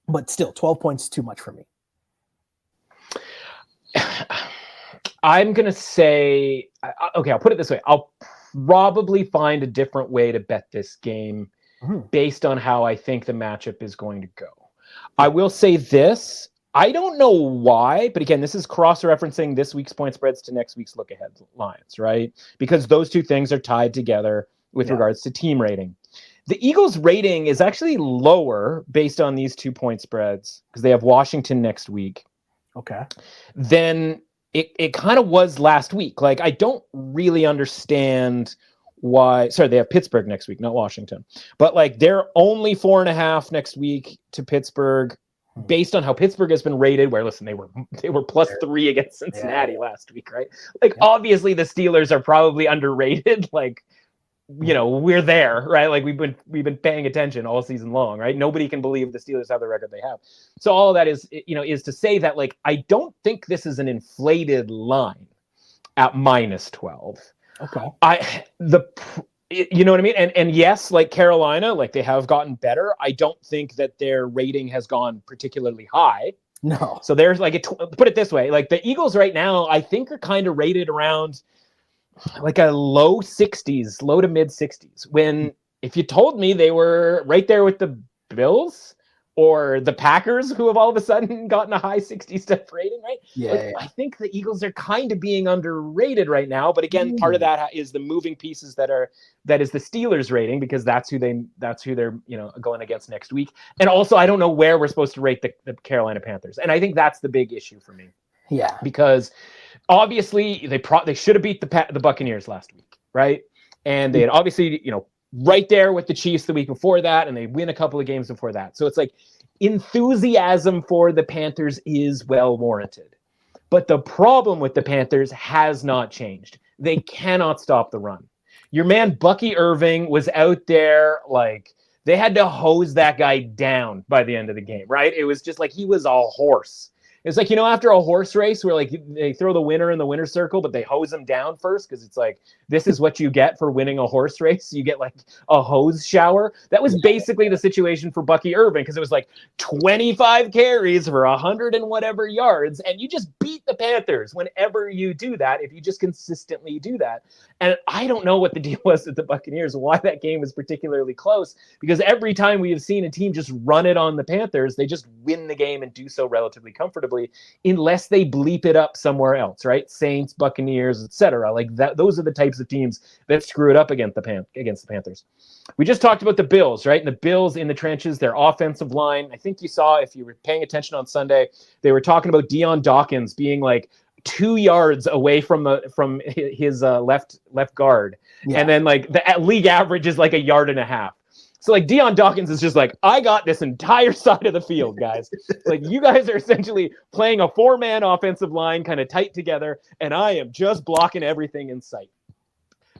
But still, 12 points is too much for me. I'm going to say, okay, I'll put it this way. I'll probably find a different way to bet this game based on how I think the matchup is going to go. I will say this. I don't know why, but again, this is cross-referencing this week's point spreads to next week's look-ahead lines, right? Because those two things are tied together with regards to team rating. The Eagles' rating is actually lower based on these 2 point spreads because they have Washington next week. Okay. Than it kind of was last week. Like, I don't really understand why. Sorry, they have Pittsburgh next week, not Washington. But like, they're only 4.5 next week to Pittsburgh based on how Pittsburgh has been rated. Where listen, they were +3 against Cincinnati last week, right? Like, obviously the Steelers are probably underrated. Like, you know, we're there, right? Like we've been paying attention all season long, right? Nobody can believe the Steelers have the record they have. So all of that is, you know, is to say that like I don't think this is an inflated line at -12. Okay. You know what I mean? And yes, like Carolina, like they have gotten better. I don't think that their rating has gone particularly high. No. So there's like put it this way, like the Eagles right now, I think are kind of rated around like a low to mid 60s, when if you told me they were right there with the Bills or the Packers, who have all of a sudden gotten a high 60 step rating, right? I think the Eagles are kind of being underrated right now. But again, part of that is the moving pieces that is the Steelers rating, because that's who they're, you know, going against next week. And also, I don't know where we're supposed to rate the Carolina Panthers. And I think that's the big issue for me. Yeah. Because obviously they should have beat the Buccaneers last week, right? And they had obviously, you know, right there with the Chiefs the week before that, and they win a couple of games before that. So it's like enthusiasm for the Panthers is well warranted. But the problem with the Panthers has not changed. They cannot stop the run. Your man Bucky Irving was out there, like they had to hose that guy down by the end of the game, right? It was just like he was a horse. It's like, after a horse race where like they throw the winner in the winner's circle, but they hose them down first because it's like, this is what you get for winning a horse race. You get like a hose shower. That was basically the situation for Bucky Irving, because it was like 25 carries for 100 and whatever yards, and you just beat the Panthers whenever you do that, if you just consistently do that. And I don't know what the deal was with the Buccaneers, why that game was particularly close, because every time we have seen a team just run it on the Panthers, they just win the game and do so relatively comfortably, unless they bleep it up somewhere else, right? Saints, Buccaneers, etc. Like that. Those are the types of teams that screw it up against the Panthers. We just talked about the Bills, right? And the Bills in the trenches, their offensive line. I think you saw, if you were paying attention on Sunday, they were talking about Deion Dawkins being like 2 yards away from his left guard, and then like the league average is like 1.5 yards. So like Deion Dawkins is just like, I got this entire side of the field, guys. Like, you guys are essentially playing a 4-man offensive line kind of tight together, and I am just blocking everything in sight.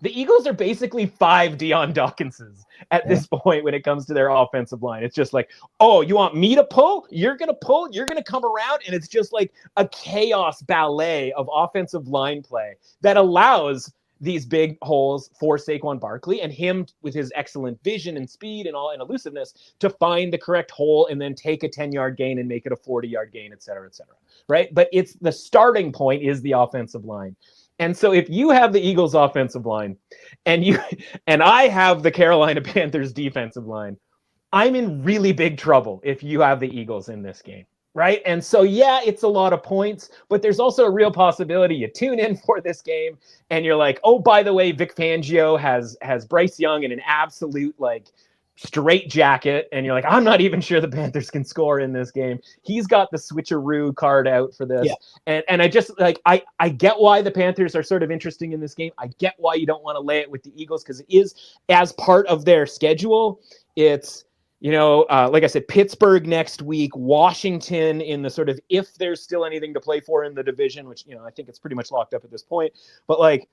The Eagles are basically 5 Deion Dawkinses at this point when it comes to their offensive line. It's just like, oh, you want me to pull? You're going to pull? You're going to come around? And it's just like a chaos ballet of offensive line play that allows these big holes for Saquon Barkley, and him with his excellent vision and speed and elusiveness to find the correct hole and then take a 10-yard gain and make it a 40-yard gain, et cetera, right? But it's the starting point is the offensive line. And so if you have the Eagles offensive line and I have the Carolina Panthers defensive line, I'm in really big trouble if you have the Eagles in this game. Right. And so, yeah, it's a lot of points, but there's also a real possibility you tune in for this game and you're like, oh, by the way, Vic Fangio has Bryce Young in an absolute like straight jacket. And you're like, I'm not even sure the Panthers can score in this game. He's got the switcheroo card out for this. Yeah. And I just like, I get why the Panthers are sort of interesting in this game. I get why you don't want to lay it with the Eagles, because it is as part of their schedule. It's, like I said, Pittsburgh next week, Washington in the sort of, if there's still anything to play for in the division, which, I think it's pretty much locked up at this point. But like,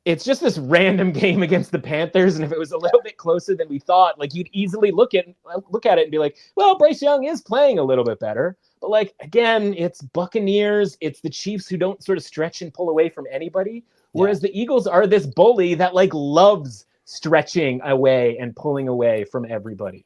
it's just this random game against the Panthers. And if it was a little bit closer than we thought, like you'd easily look at it and be like, well, Bryce Young is playing a little bit better. But like, again, it's Buccaneers. It's the Chiefs who don't sort of stretch and pull away from anybody. Whereas the Eagles are this bully that like loves stretching away and pulling away from everybody.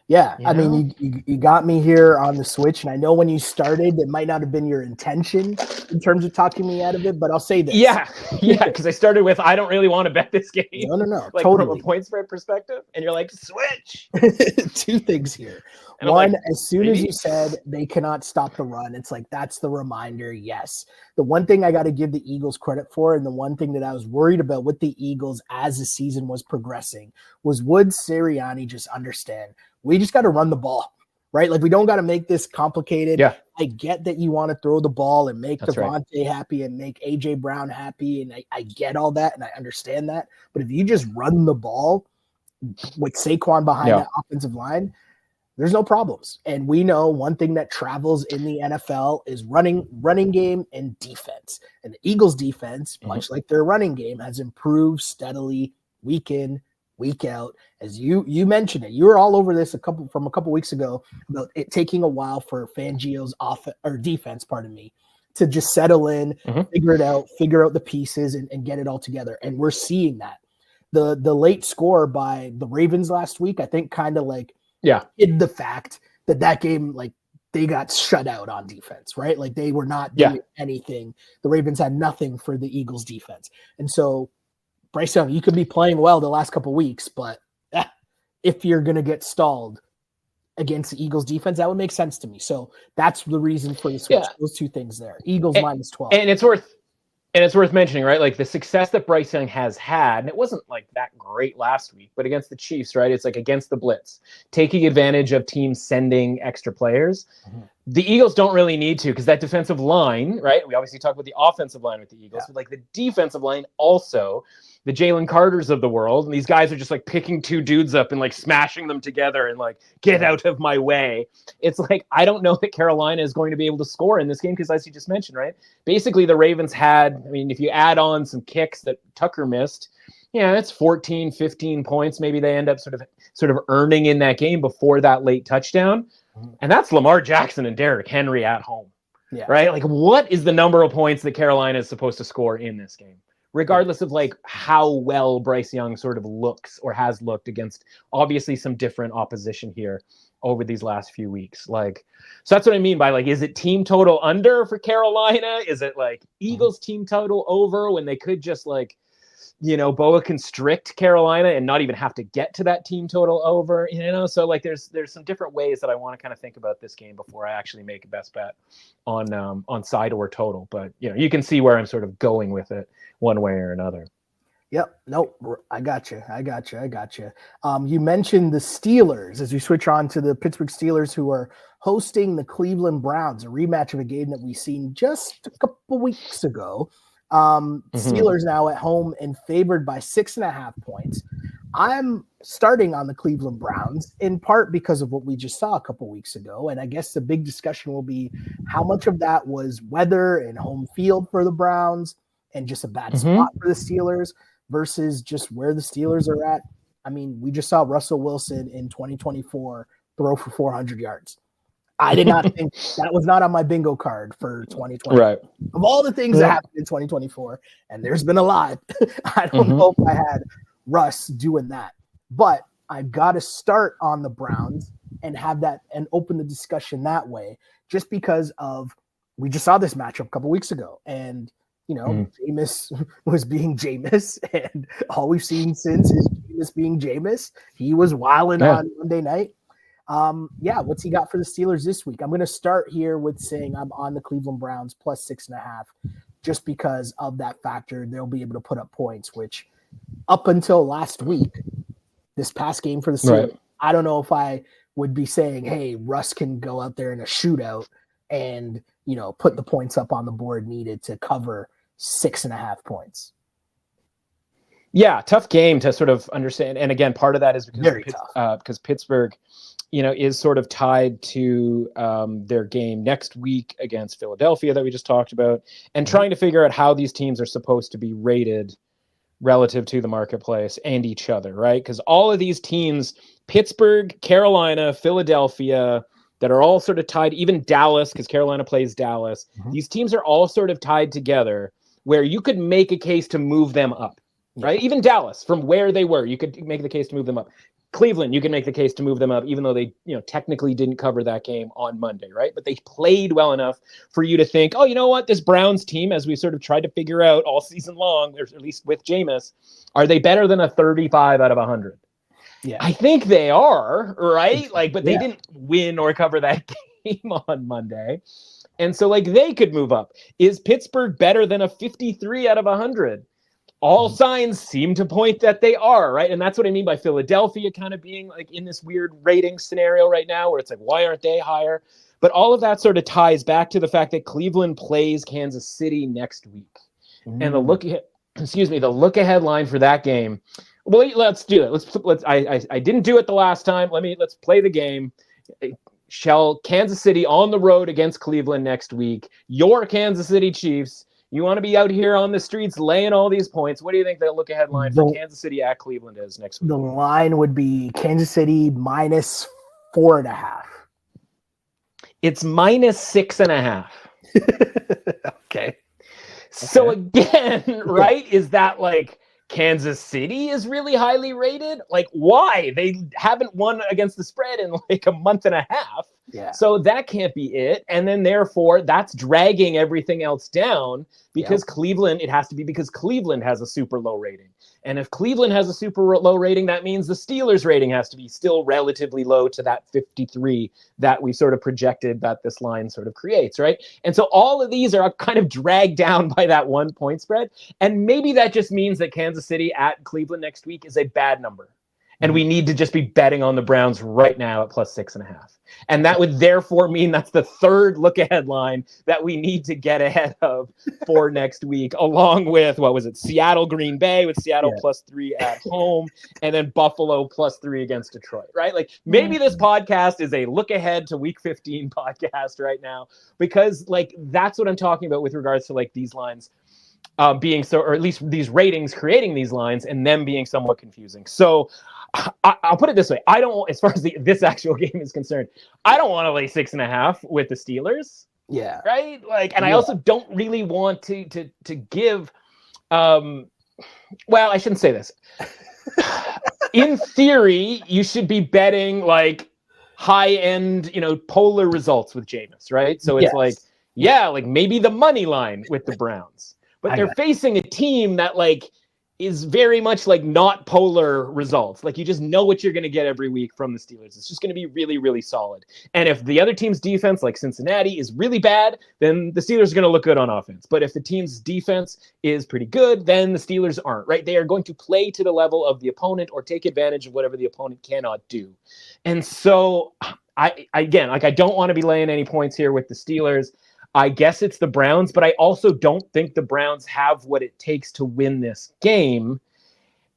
Yeah, I mean, you got me here on the switch, and I know when you started, it might not have been your intention in terms of talking me out of it, but I'll say this. Yeah, because I started with, I don't really want to bet this game. No, like totally. From a point spread perspective, and you're like, switch. 2 things here. And one, like, as soon as you said they cannot stop the run, it's like, that's the reminder, yes. The one thing I got to give the Eagles credit for, and the one thing that I was worried about with the Eagles as the season was progressing, was would Sirianni just understand, we just got to run the ball, right? Like, we don't got to make this complicated. Yeah. I get that you want to throw the ball and make Devontae happy and make A.J. Brown happy, and I get all that, and I understand that. But if you just run the ball with Saquon behind that offensive line, there's no problems. And we know one thing that travels in the NFL is running game and defense. And the Eagles defense, much like their running game, has improved steadily week in, week out. As you mentioned it, you were all over this a couple weeks ago about it taking a while for Fangio's defense, to just settle in, figure out the pieces and get it all together. And we're seeing that. The late score by the Ravens last week, I think, kind of like hid the fact that game, like, they got shut out on defense, right? Like, they were not doing anything. The Ravens had nothing for the Eagles defense. And so, Bryce Young, you could be playing well the last couple of weeks, but if you're going to get stalled against the Eagles defense, that would make sense to me. So that's the reason for the switch. Those 2 things there. Eagles minus 12. And it's worth mentioning, right? Like, the success that Bryce Young has had, and it wasn't like that great last week, but against the Chiefs, right? It's like against the blitz, taking advantage of teams sending extra players. The Eagles don't really need to, because that defensive line, right? We obviously talk about the offensive line with the Eagles, but like the defensive line also, the Jalen Carters of the world, and these guys are just like picking 2 dudes up and like smashing them together and like, get out of my way. It's like, I don't know that Carolina is going to be able to score in this game, because as you just mentioned, right? Basically, the Ravens had, I mean, if you add on some kicks that Tucker missed, it's 14, 15 points. Maybe they end up sort of earning in that game before that late touchdown. And that's Lamar Jackson and Derrick Henry at home. right? Like, what is the number of points that Carolina is supposed to score in this game? Regardless of like how well Bryce Young sort of looks or has looked against obviously some different opposition here over these last few weeks. Like, so that's what I mean by like, is it team total under for Carolina? Is it like Eagles team total over when they could just like, boa constrict Carolina and not even have to get to that team total over, So like there's some different ways that I want to kind of think about this game before I actually make a best bet on side or total. But you can see where I'm sort of going with it one way or another. Yep. Nope. I got you. You mentioned the Steelers as we switch on to the Pittsburgh Steelers, who are hosting the Cleveland Browns, a rematch of a game that we've seen just a couple weeks ago. Steelers now at home and favored by 6.5 points. I'm starting on the Cleveland Browns in part because of what we just saw a couple weeks ago. And I guess the big discussion will be how much of that was weather and home field for the Browns and just a bad spot for the Steelers versus just where the Steelers are at. I mean, we just saw Russell Wilson in 2024 throw for 400 yards. I did not think that was not on my bingo card for 2020. Right. Of all the things that happened in 2024, and there's been a lot, I don't know if I had Russ doing that. But I've got to start on the Browns and have that and open the discussion that way, just because of we just saw this matchup a couple weeks ago. And, Jameis was being Jameis, and all we've seen since is Jameis being Jameis. He was wilding on Monday night. What's he got for the Steelers this week? I'm going to start here with saying I'm on the Cleveland Browns plus 6.5, just because of that factor. They'll be able to put up points, which up until last week, this past game for the Steelers, I don't know if I would be saying, hey, Russ can go out there in a shootout and, put the points up on the board needed to cover 6.5 points. Yeah, tough game to sort of understand. And again, part of that is because Pittsburgh, is sort of tied to their game next week against Philadelphia that we just talked about, and trying to figure out how these teams are supposed to be rated relative to the marketplace and each other, right? Because all of these teams, Pittsburgh, Carolina, Philadelphia, that are all sort of tied, even Dallas, because Carolina plays Dallas, these teams are all sort of tied together where you could make a case to move them up, right? Even Dallas, from where they were, you could make the case to move them up. Cleveland, you can make the case to move them up, even though they, technically didn't cover that game on Monday, right? But they played well enough for you to think, oh, you know what? This Browns team, as we sort of tried to figure out all season long, or at least with Jameis, are they better than a 35 out of 100? Yeah, I think they are, right? Like, but they didn't win or cover that game on Monday. And so, like, they could move up. Is Pittsburgh better than a 53 out of 100? All signs seem to point that they are, right? And that's what I mean by Philadelphia kind of being like in this weird rating scenario right now where it's like, why aren't they higher? But all of that sort of ties back to the fact that Cleveland plays Kansas City next week. And the look ahead line for that game. Well, let's do it. I didn't do it the last time. Let's play the game. Kansas City on the road against Cleveland next week. Your Kansas City Chiefs. You want to be out here on the streets laying all these points. What do you think the look-ahead line for Kansas City at Cleveland is next week? The line would be Kansas City minus 4.5. It's minus 6.5. Okay. So again, right, is that like Kansas City is really highly rated? Like, why? They haven't won against the spread in like a month and a half. Yeah. So that can't be it. And then therefore that's dragging everything else down because Cleveland, it has to be because Cleveland has a super low rating. And if Cleveland has a super low rating, that means the Steelers rating has to be still relatively low to that 53 that we sort of projected that this line sort of creates, right? And so all of these are kind of dragged down by that 1 point spread. And maybe that just means that Kansas City at Cleveland next week is a bad number. And we need to just be betting on the Browns right now at plus 6.5. And that would therefore mean that's the third look ahead line that we need to get ahead of for next week, along with, Seattle, Green Bay with Seattle plus 3 at home, and then Buffalo plus 3 against Detroit, right? Like maybe this podcast is a look ahead to week 15 podcast right now, because like that's what I'm talking about with regards to like these lines. Being so, or at least these ratings creating these lines and them being somewhat confusing. So I'll put it this way. I don't, as far as this actual game is concerned, I don't want to lay 6.5 with the Steelers. Yeah. Right. Like, and I also don't really want to give, well, I shouldn't say this. In theory, you should be betting like high end, polar results with Jameis, right? So it's like maybe the money line with the Browns, but they're facing a team that like is very much like not polar results. Like you just know what you're going to get every week from the Steelers. It's just going to be really, really solid. And if the other team's defense, like Cincinnati, is really bad, then the Steelers are going to look good on offense. But if the team's defense is pretty good, then the Steelers aren't, right? They are going to play to the level of the opponent or take advantage of whatever the opponent cannot do. And so I don't want to be laying any points here with the Steelers. I guess it's the Browns, but I also don't think the Browns have what it takes to win this game.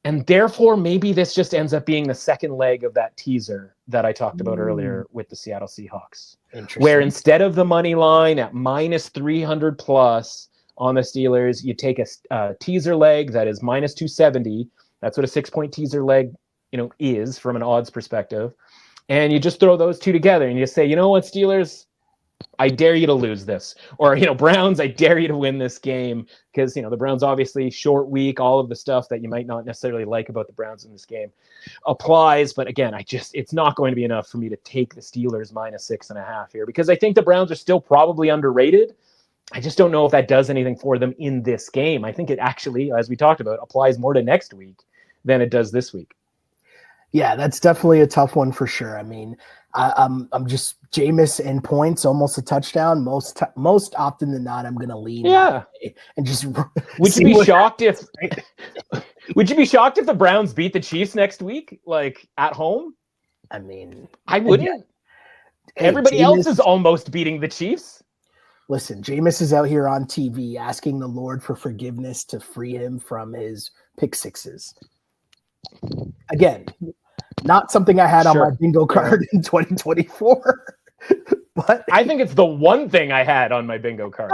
And therefore, maybe this just ends up being the second leg of that teaser that I talked about earlier with the Seattle Seahawks, where instead of the money line at minus 300 plus on the Steelers, you take a teaser leg that is minus 270. That's what a 6-point teaser leg, is from an odds perspective. And you just throw those two together and you say, you know what, Steelers, I dare you to lose this. Or, Browns, I dare you to win this game. Because, the Browns obviously short week, all of the stuff that you might not necessarily like about the Browns in this game applies. But again, it's not going to be enough for me to take the Steelers minus 6.5 here, because I think the Browns are still probably underrated. I just don't know if that does anything for them in this game. I think it actually, as we talked about, applies more to next week than it does this week. Yeah, that's definitely a tough one for sure. I mean, I'm just Jameis in points, almost a touchdown. Most often than not, I'm going to lean that way and just. Would you be shocked if? Would you be shocked if the Browns beat the Chiefs next week, like at home? I mean, I wouldn't. Everybody else is almost beating the Chiefs. Listen, Jameis is out here on TV asking the Lord for forgiveness to free him from his pick sixes. Again, not something I had on my bingo card in 2024. But I think it's the one thing I had on my bingo card.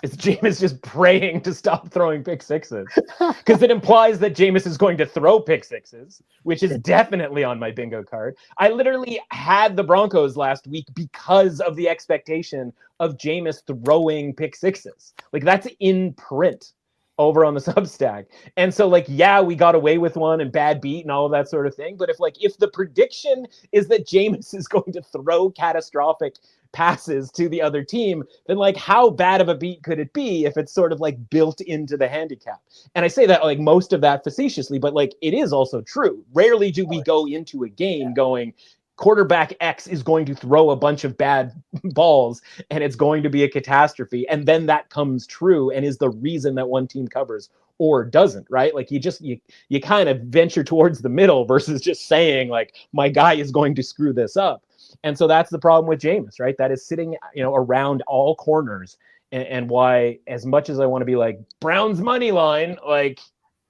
Is Jameis just praying to stop throwing pick sixes. Because it implies that Jameis is going to throw pick sixes, which is definitely on my bingo card. I literally had the Broncos last week because of the expectation of Jameis throwing pick sixes. Like, that's in print over on the Substack. And so, we got away with one and bad beat and all of that sort of thing. But if the prediction is that Jameis is going to throw catastrophic passes to the other team, then how bad of a beat could it be if it's sort of built into the handicap? And I say that most of that facetiously, but it is also true. Rarely do we go into a game going, quarterback X is going to throw a bunch of bad balls and it's going to be a catastrophe. And then that comes true and is the reason that one team covers or doesn't, right? You kind of venture towards the middle versus just saying my guy is going to screw this up. And so that's the problem with Jameis, right? That is sitting, around all corners, and why, as much as I want to be Browns money line,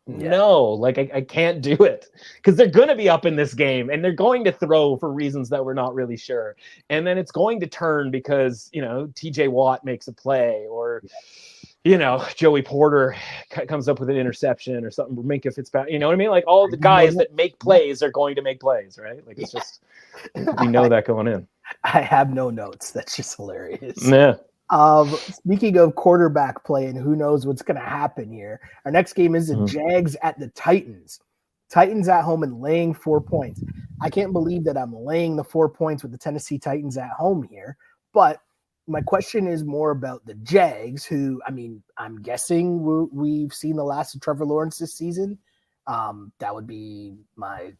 no, I can't do it, because they're going to be up in this game and they're going to throw for reasons that we're not really sure. And then it's going to turn because, TJ Watt makes a play, or, Joey Porter comes up with an interception or something. Minka Fitzpatrick, you know what I mean? All the guys that make plays are going to make plays, right? It's just, we know that going in. I have no notes. That's just hilarious. Yeah. Speaking of quarterback play and who knows what's going to happen here, our next game is the Jags at the Titans. Titans at home and laying 4 points. I can't believe that I'm laying the 4 points with the Tennessee Titans at home here, but my question is more about the Jags, who, I'm guessing we've seen the last of Trevor Lawrence this season. That would be my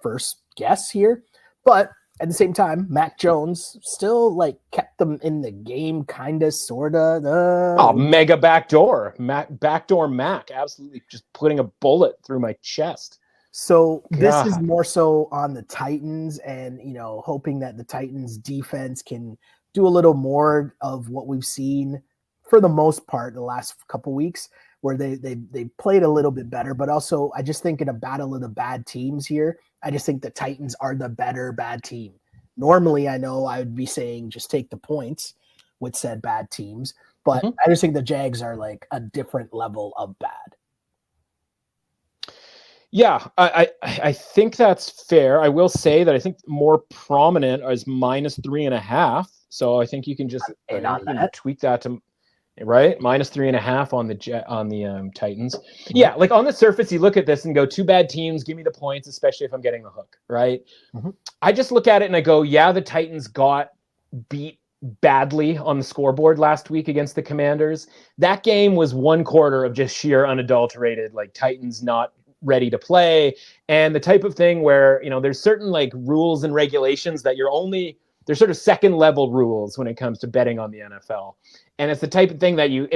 first guess here, but at the same time, Mac Jones still kept them in the game, kind of, sort of. Mega backdoor Mac, absolutely just putting a bullet through my chest. So this is more so on the Titans, and hoping that the Titans defense can do a little more of what we've seen for the most part the last couple weeks, where they played a little bit better. But also, I just think in a battle of the bad teams here, I just think the Titans are the better bad team. Normally, I know I would be saying just take the points with said bad teams, but I just think the Jags are a different level of bad. Yeah, I think that's fair. I will say that I think more prominent is minus 3.5 So I think you can just tweak that to right -3.5 on the Titans. Yeah, like on the surface, you look at this and go, 2 bad teams, give me the points, especially if I'm getting the hook, right? I just look at it and I go, yeah, the Titans got beat badly on the scoreboard last week against the Commanders. That game was 1 quarter of just sheer unadulterated, like Titans not ready to play, and the type of thing where, you know, there's certain like rules and regulations that they're sort of second level rules when it comes to betting on the NFL. And it's the type of thing that you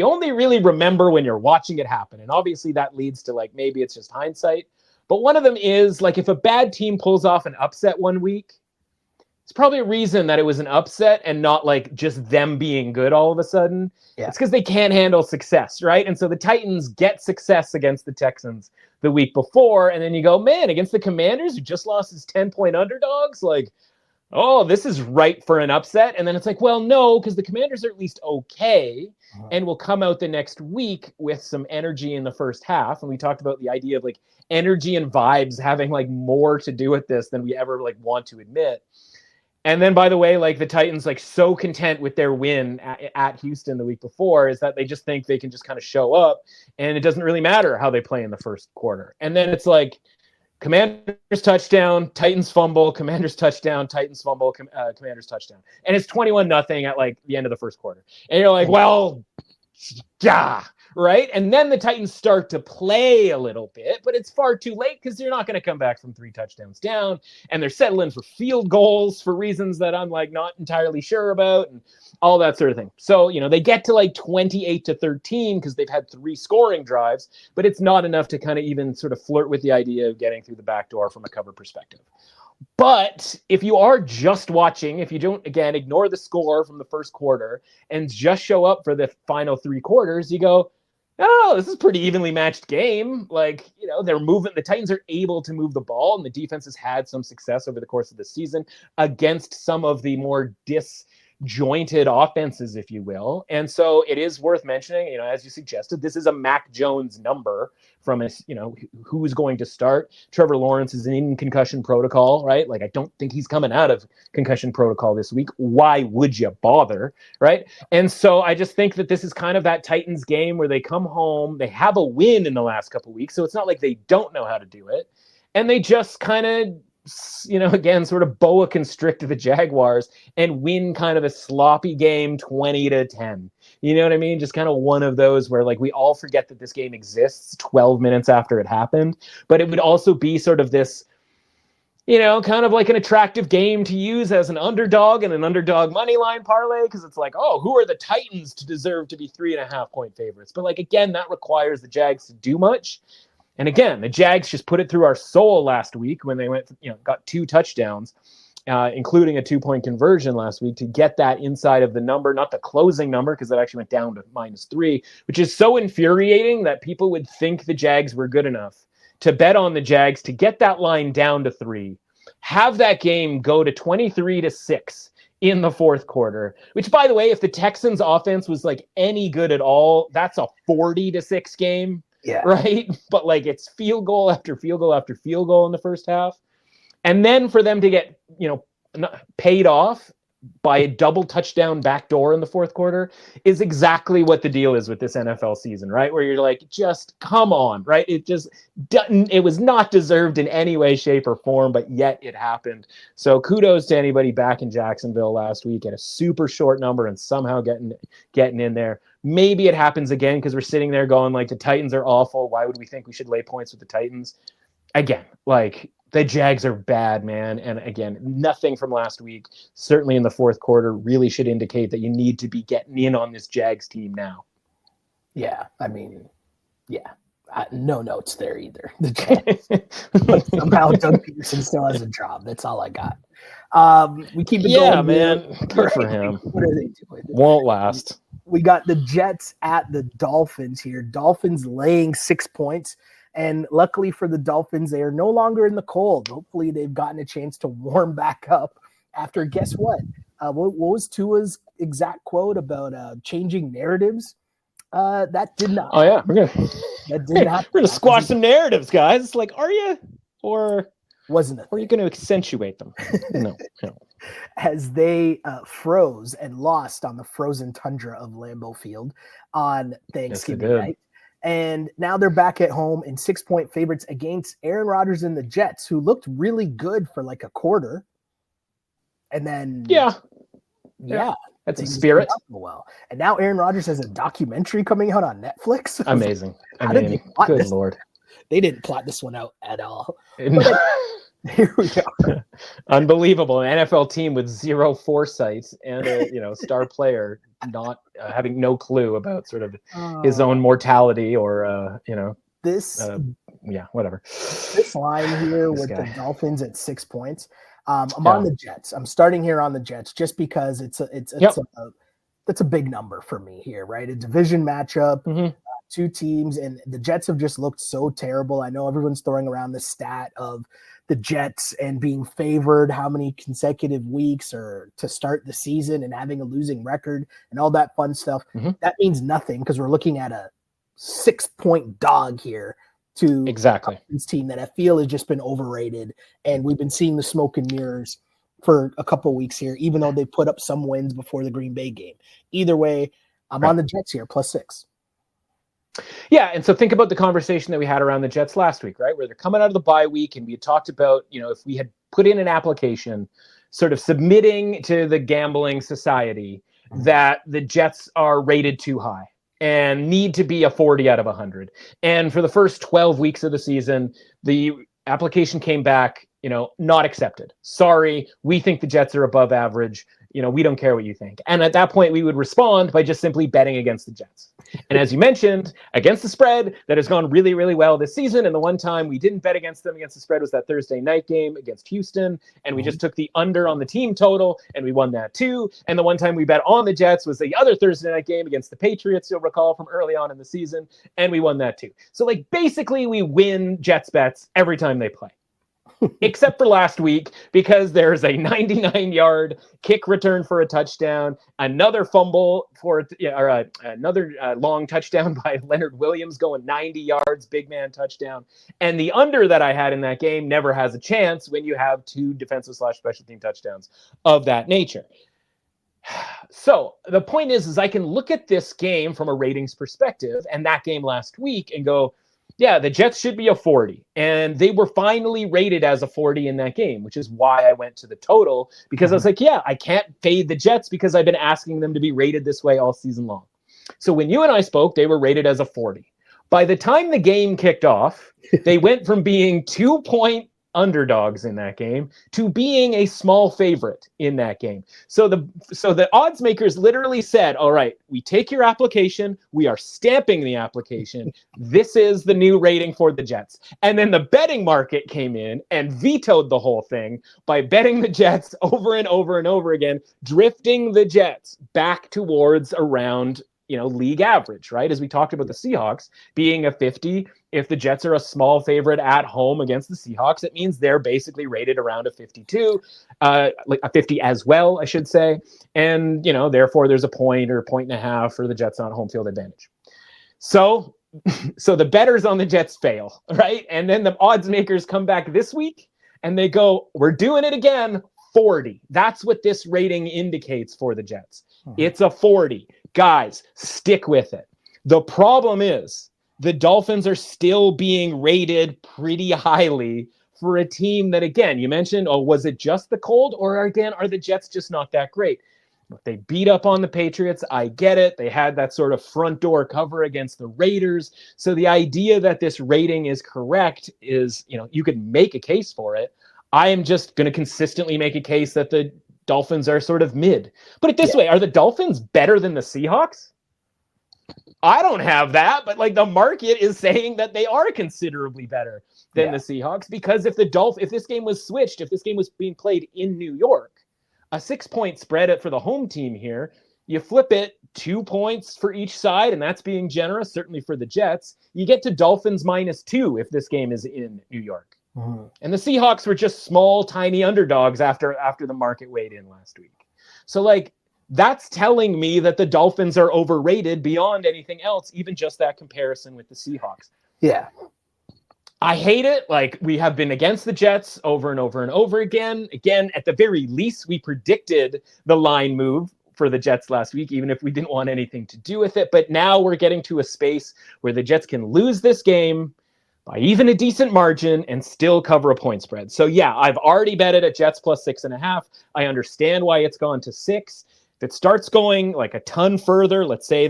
only really remember when you're watching it happen. And obviously that leads to like, maybe it's just hindsight. But one of them is like, if a bad team pulls off an upset one week, it's probably a reason that it was an upset and not like just them being good all of a sudden. Yeah. It's because they can't handle success, right? And so the Titans get success against the Texans the week before. And then you go, man, against the Commanders who just lost as 10-point underdogs, like, oh, this is ripe for an upset. And then it's like, well, no, because the Commanders are at least okay and will come out the next week with some energy in the first half. And we talked about the idea of like energy and vibes having like more to do with this than we ever like want to admit. And then, by the way, like the Titans, like so content with their win at Houston the week before, is that they just think they can just kind of show up and it doesn't really matter how they play in the first quarter. And then it's like Commanders touchdown, Titans fumble, Commanders touchdown, Titans fumble, Commanders touchdown. And it's 21-0 at like the end of the first quarter. And you're like, well, yeah. Right. And then the Titans start to play a little bit, but it's far too late because they're not going to come back from 3 touchdowns down. And they're settling for field goals for reasons that I'm like not entirely sure about and all that sort of thing. So, you know, they get to like 28-13 because they've had 3 scoring drives, but it's not enough to kind of even sort of flirt with the idea of getting through the back door from a cover perspective. But if you are just watching, if you don't, again, ignore the score from the first quarter and just show up for the final 3 quarters, you go, oh, this is a pretty evenly matched game. Like, you know, they're moving. The Titans are able to move the ball, and the defense has had some success over the course of the season against some of the more disjointed offenses, if you will. And so it is worth mentioning, you know, as you suggested, this is a Mac Jones number from a, you know, who's going to start. Trevor Lawrence is in concussion protocol, right? Like, I don't think he's coming out of concussion protocol this week. Why would you bother, right? And so I just think that this is kind of that Titans game where they come home, they have a win in the last couple of weeks, so it's not like they don't know how to do it, and they just kind of, you know, again, sort of boa constrict the Jaguars and win kind of a sloppy game 20-10. You know what I mean? Just kind of one of those where like we all forget that this game exists 12 minutes after it happened, but it would also be sort of this, you know, kind of like an attractive game to use as an underdog and an underdog money line parlay, because it's like, oh, who are the Titans to deserve to be 3.5-point favorites? But like, again, that requires the Jags to do much. And again, the Jags just put it through our soul last week when they went, you know, got 2 touchdowns, including a 2-point conversion last week to get that inside of the number, not the closing number, because that actually went down to -3, which is so infuriating that people would think the Jags were good enough to bet on the Jags to get that line down to 3, have that game go to 23-6 in the fourth quarter, which, by the way, if the Texans offense was like any good at all, that's a 40-6 game. Yeah. Right. But like it's field goal after field goal after field goal in the first half. And then for them to get, you know, paid off by a double touchdown backdoor in the fourth quarter is exactly what the deal is with this NFL season, right? Where you're like, just come on, right? It was not deserved in any way, shape, or form, but yet it happened. So kudos to anybody back in Jacksonville last week at a super short number and somehow getting in there. Maybe it happens again because we're sitting there going like the Titans are awful. Why would we think we should lay points with the Titans? Again, like the Jags are bad, man. And again, nothing from last week, certainly in the fourth quarter, really should indicate that you need to be getting in on this Jags team now. Yeah, I mean, yeah. No notes there either. The Jags. But somehow Doug Peterson still has a job. That's all I got. We keep it going. Yeah, man. Good for him. What are they doing? Won't last. We got the Jets at the Dolphins here. Dolphins laying 6 points. And luckily for the Dolphins, they are no longer in the cold. Hopefully they've gotten a chance to warm back up after, guess what? What was Tua's exact quote about changing narratives? That did not. Oh, yeah. That did not. We're going to squash some narratives, guys. It's like, are you? Or wasn't it? Or are you going to accentuate them? No. as they froze and lost on the frozen tundra of Lambeau Field on Thanksgiving night. And now they're back at home in 6-point favorites against Aaron Rodgers and the Jets, who looked really good for like a quarter. And then, yeah. That's a spirit. Well, and now Aaron Rodgers has a documentary coming out on Netflix. Amazing. Good Lord. They didn't plot this one out at all. Here we go. Unbelievable. An NFL team with zero foresight and a star player not having no clue about sort of his own mortality or whatever. This line here with the Dolphins at 6 points. I'm on the Jets. I'm starting here on the Jets just because it's a big number for me here, right? A division matchup. Two teams, and the Jets have just looked so terrible. I know everyone's throwing around the stat of the Jets and being favored how many consecutive weeks or to start the season and having a losing record and all that fun stuff. That means nothing because we're looking at a 6-point dog here to this team that I feel has just been overrated. And we've been seeing the smoke and mirrors for a couple weeks here, even though they put up some wins before the Green Bay game. Either way, I'm on the Jets here, +6. Yeah, and so think about the conversation that we had around the Jets last week, right? Where they're coming out of the bye week, and we had talked about, if we had put in an application, sort of submitting to the gambling society that the Jets are rated too high and need to be a 40 out of 100. And for the first 12 weeks of the season, the application came back, not accepted. Sorry, we think the Jets are above average. We don't care what you think. And at that point, we would respond by just simply betting against the Jets. And as you mentioned, against the spread, that has gone really, really well this season. And the one time we didn't bet against them against the spread was that Thursday night game against Houston. And we just took the under on the team total, and we won that too. And the one time we bet on the Jets was the other Thursday night game against the Patriots, you'll recall from early on in the season. And we won that too. So basically we win Jets bets every time they play. Except for last week, because there's a 99-yard kick return for a touchdown, another fumble another long touchdown by Leonard Williams going 90 yards, big man touchdown. And the under that I had in that game never has a chance when you have two defensive/special team touchdowns of that nature. So the point is I can look at this game from a ratings perspective and that game last week and go, yeah, the Jets should be a 40. And they were finally rated as a 40 in that game, which is why I went to the total, because I was like, I can't fade the Jets because I've been asking them to be rated this way all season long. So when you and I spoke, they were rated as a 40. By the time the game kicked off, they went from being 2-point underdogs in that game to being a small favorite in that game. So the odds makers literally said, all right, we take your application, we are stamping the application, this is the new rating for the Jets. And then the betting market came in and vetoed the whole thing by betting the Jets over and over and over again, drifting the Jets back towards around league average, right? As we talked about the Seahawks being a 50. If the Jets are a small favorite at home against the Seahawks, it means they're basically rated around a 52, like a 50 as well, I should say. And, therefore there's a point or point and a half for the Jets on home field advantage. So the bettors on the Jets fail, right? And then the odds makers come back this week and they go, we're doing it again, 40. That's what this rating indicates for the Jets. It's a 40. Guys, stick with it. The problem is the Dolphins are still being rated pretty highly for a team that, again, you mentioned, was it just the cold? Or again, are the Jets just not that great? They beat up on the Patriots. I get it. They had that sort of front door cover against the Raiders. So the idea that this rating is correct is, you could make a case for it. I am just going to consistently make a case that the Dolphins are sort of mid. Put it this way, are the Dolphins better than the Seahawks? I don't have that, but the market is saying that they are considerably better than the Seahawks, because if this game was switched, if this game was being played in New York, a 6-point spread for the home team here, you flip it 2 points for each side, and that's being generous, certainly for the Jets. You get to Dolphins -2 if this game is in New York. And the Seahawks were just small, tiny underdogs after the market weighed in last week. So that's telling me that the Dolphins are overrated beyond anything else, even just that comparison with the Seahawks. Yeah. I hate it. Like, we have been against the Jets over and over and over again. Again, at the very least, we predicted the line move for the Jets last week, even if we didn't want anything to do with it. But now we're getting to a space where the Jets can lose this game by even a decent margin and still cover a point spread. So yeah, I've already bet it at Jets plus 6.5. I understand why it's gone to 6. If it starts going like a ton further, let's say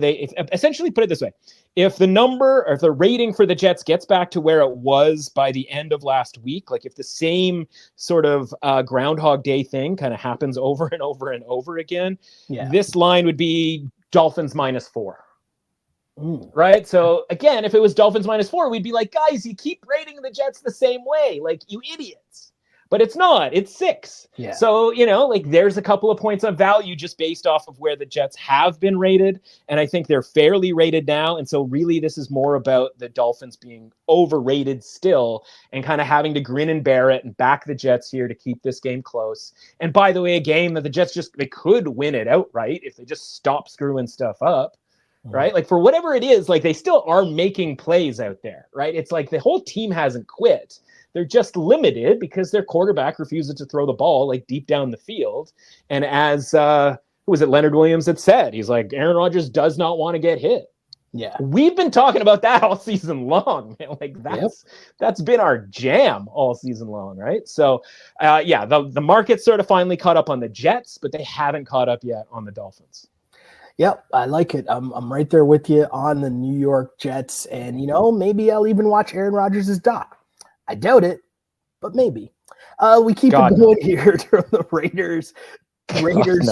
essentially put it this way. If the number or if the rating for the Jets gets back to where it was by the end of last week, like if the same sort of Groundhog Day thing kind of happens over and over and over again, this line would be Dolphins -4. Right. So again, if it was Dolphins -4, we'd be like, guys, you keep rating the Jets the same way, like, you idiots. But it's not. It's 6. Yeah. So, like, there's a couple of points of value just based off of where the Jets have been rated. And I think they're fairly rated now. And so really this is more about the Dolphins being overrated still and kind of having to grin and bear it and back the Jets here to keep this game close. And by the way, a game that the Jets they could win it outright if they just stop screwing stuff up. Right? Like, for whatever it is, like, they still are making plays out there, right? It's like the whole team hasn't quit. They're just limited because their quarterback refuses to throw the ball, like, deep down the field. And as, who was it, Leonard Williams had said, he's like, Aaron Rodgers does not want to get hit. Yeah. We've been talking about that all season long. Like, that's been our jam all season long, right? So, the market sort of finally caught up on the Jets, but they haven't caught up yet on the Dolphins. Yep, I like it. I'm right there with you on the New York Jets, and maybe I'll even watch Aaron Rodgers' doc. I doubt it, but maybe. We keep it going here to the Raiders.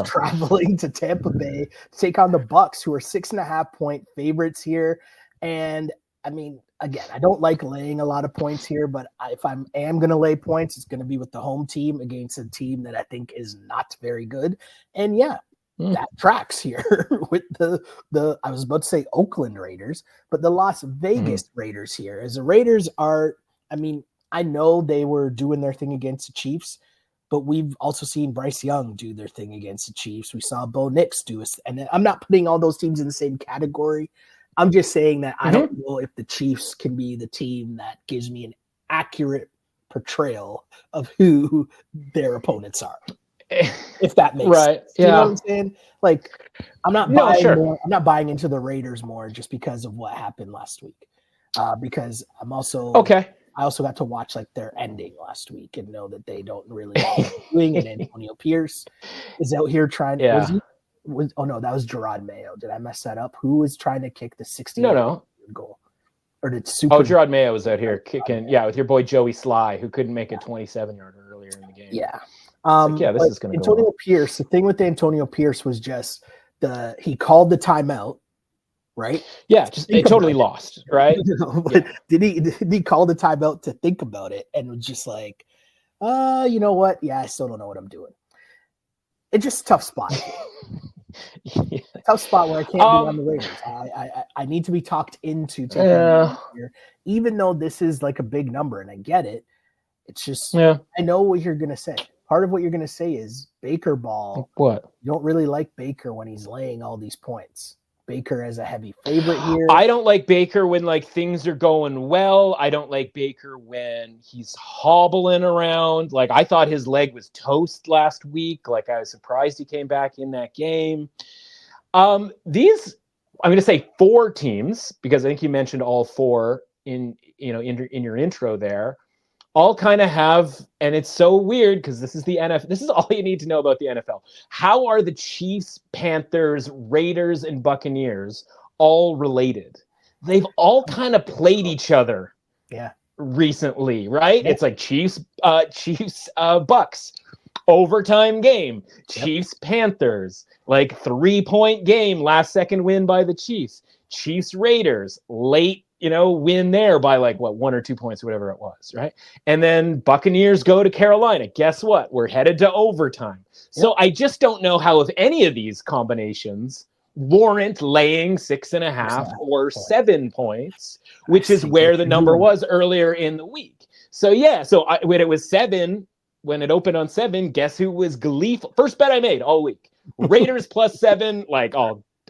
Traveling to Tampa Bay to take on the Bucs, who are 6.5-point favorites here. And I mean, again, I don't like laying a lot of points here, but if I am going to lay points, it's going to be with the home team against a team that I think is not very good. And that tracks here with the I was about to say Oakland Raiders, but the Las Vegas Raiders here. As the Raiders are, I mean, I know they were doing their thing against the Chiefs, but we've also seen Bryce Young do their thing against the Chiefs. We saw Bo Nix do it. And I'm not putting all those teams in the same category. I'm just saying that I don't know if the Chiefs can be the team that gives me an accurate portrayal of who their opponents are. If that makes sense. You know what I'm saying? Like, I'm not buying into the Raiders more just because of what happened last week. Because I also got to watch like their ending last week and know that they don't really know what they're doing. And Antonio Pierce is out here trying. That was Gerard Mayo. Did I mess that up? Who was trying to kick the 60 goal? Or did Gerard Mayo was out here kicking, with your boy Joey Sly, who couldn't make a 27-yarder earlier in the game. Yeah. This is going to go Antonio Pierce. The thing with Antonio Pierce was just he called the timeout, right? Yeah, just they totally lost, right? Did he call the timeout to think about it and was just like, you know what? Yeah, I still don't know what I'm doing. It's just a tough spot. Tough spot where I can't be on the Raiders. I need to be talked into taking here, even though this is like a big number and I get it. It's just I know what you're gonna say. Part of what you're going to say is Baker ball. What? You don't really like Baker when he's laying all these points. Baker as a heavy favorite here. I don't like Baker when like things are going well. I don't like Baker when he's hobbling around. Like, I thought his leg was toast last week. Like, I was surprised he came back in that game. I'm going to say 4 teams, because I think you mentioned all 4 in your intro there. All kind of have, and it's so weird because this is the NFL. This is all you need to know about the NFL. How are the Chiefs, Panthers, Raiders, and Buccaneers all related? They've all kind of played each other recently, right? It's like Chiefs, Bucs, overtime game. Chiefs, Panthers, like 3-point game, last second win by the Chiefs. Chiefs, Raiders, late win there by like 1 or 2 points, or whatever it was, right? And then Buccaneers go to Carolina. Guess what? We're headed to overtime. So I just don't know how, if any of these combinations warrant laying 6.5 or 7 points, which is where the number was earlier in the week. So when it was 7, when it opened on 7, guess who was gleeful? First bet I made all week. Raiders plus 7, like,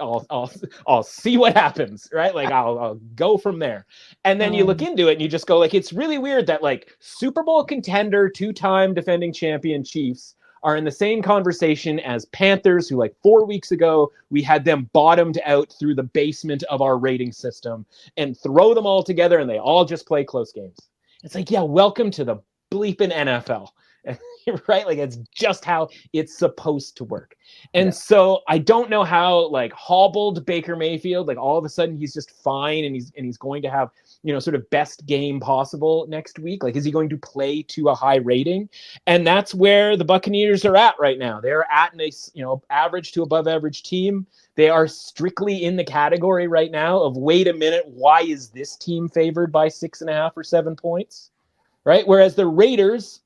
I'll see what happens, right? Like I'll go from there. And then you look into it and you just go like, it's really weird that like Super Bowl contender, 2-time defending champion Chiefs are in the same conversation as Panthers, who like 4 weeks ago, we had them bottomed out through the basement of our rating system, and throw them all together and they all just play close games. It's like, yeah, welcome to the bleeping NFL. Right? Like it's just how it's supposed to work. And so I don't know how like hobbled Baker Mayfield, like all of a sudden he's just fine and he's going to have, sort of best game possible next week. Like, is he going to play to a high rating? And that's where the Buccaneers are at right now. They're at an average to above average team. They are strictly in the category right now of, wait a minute, why is this team favored by 6.5 or 7 points? Right? Whereas the Raiders,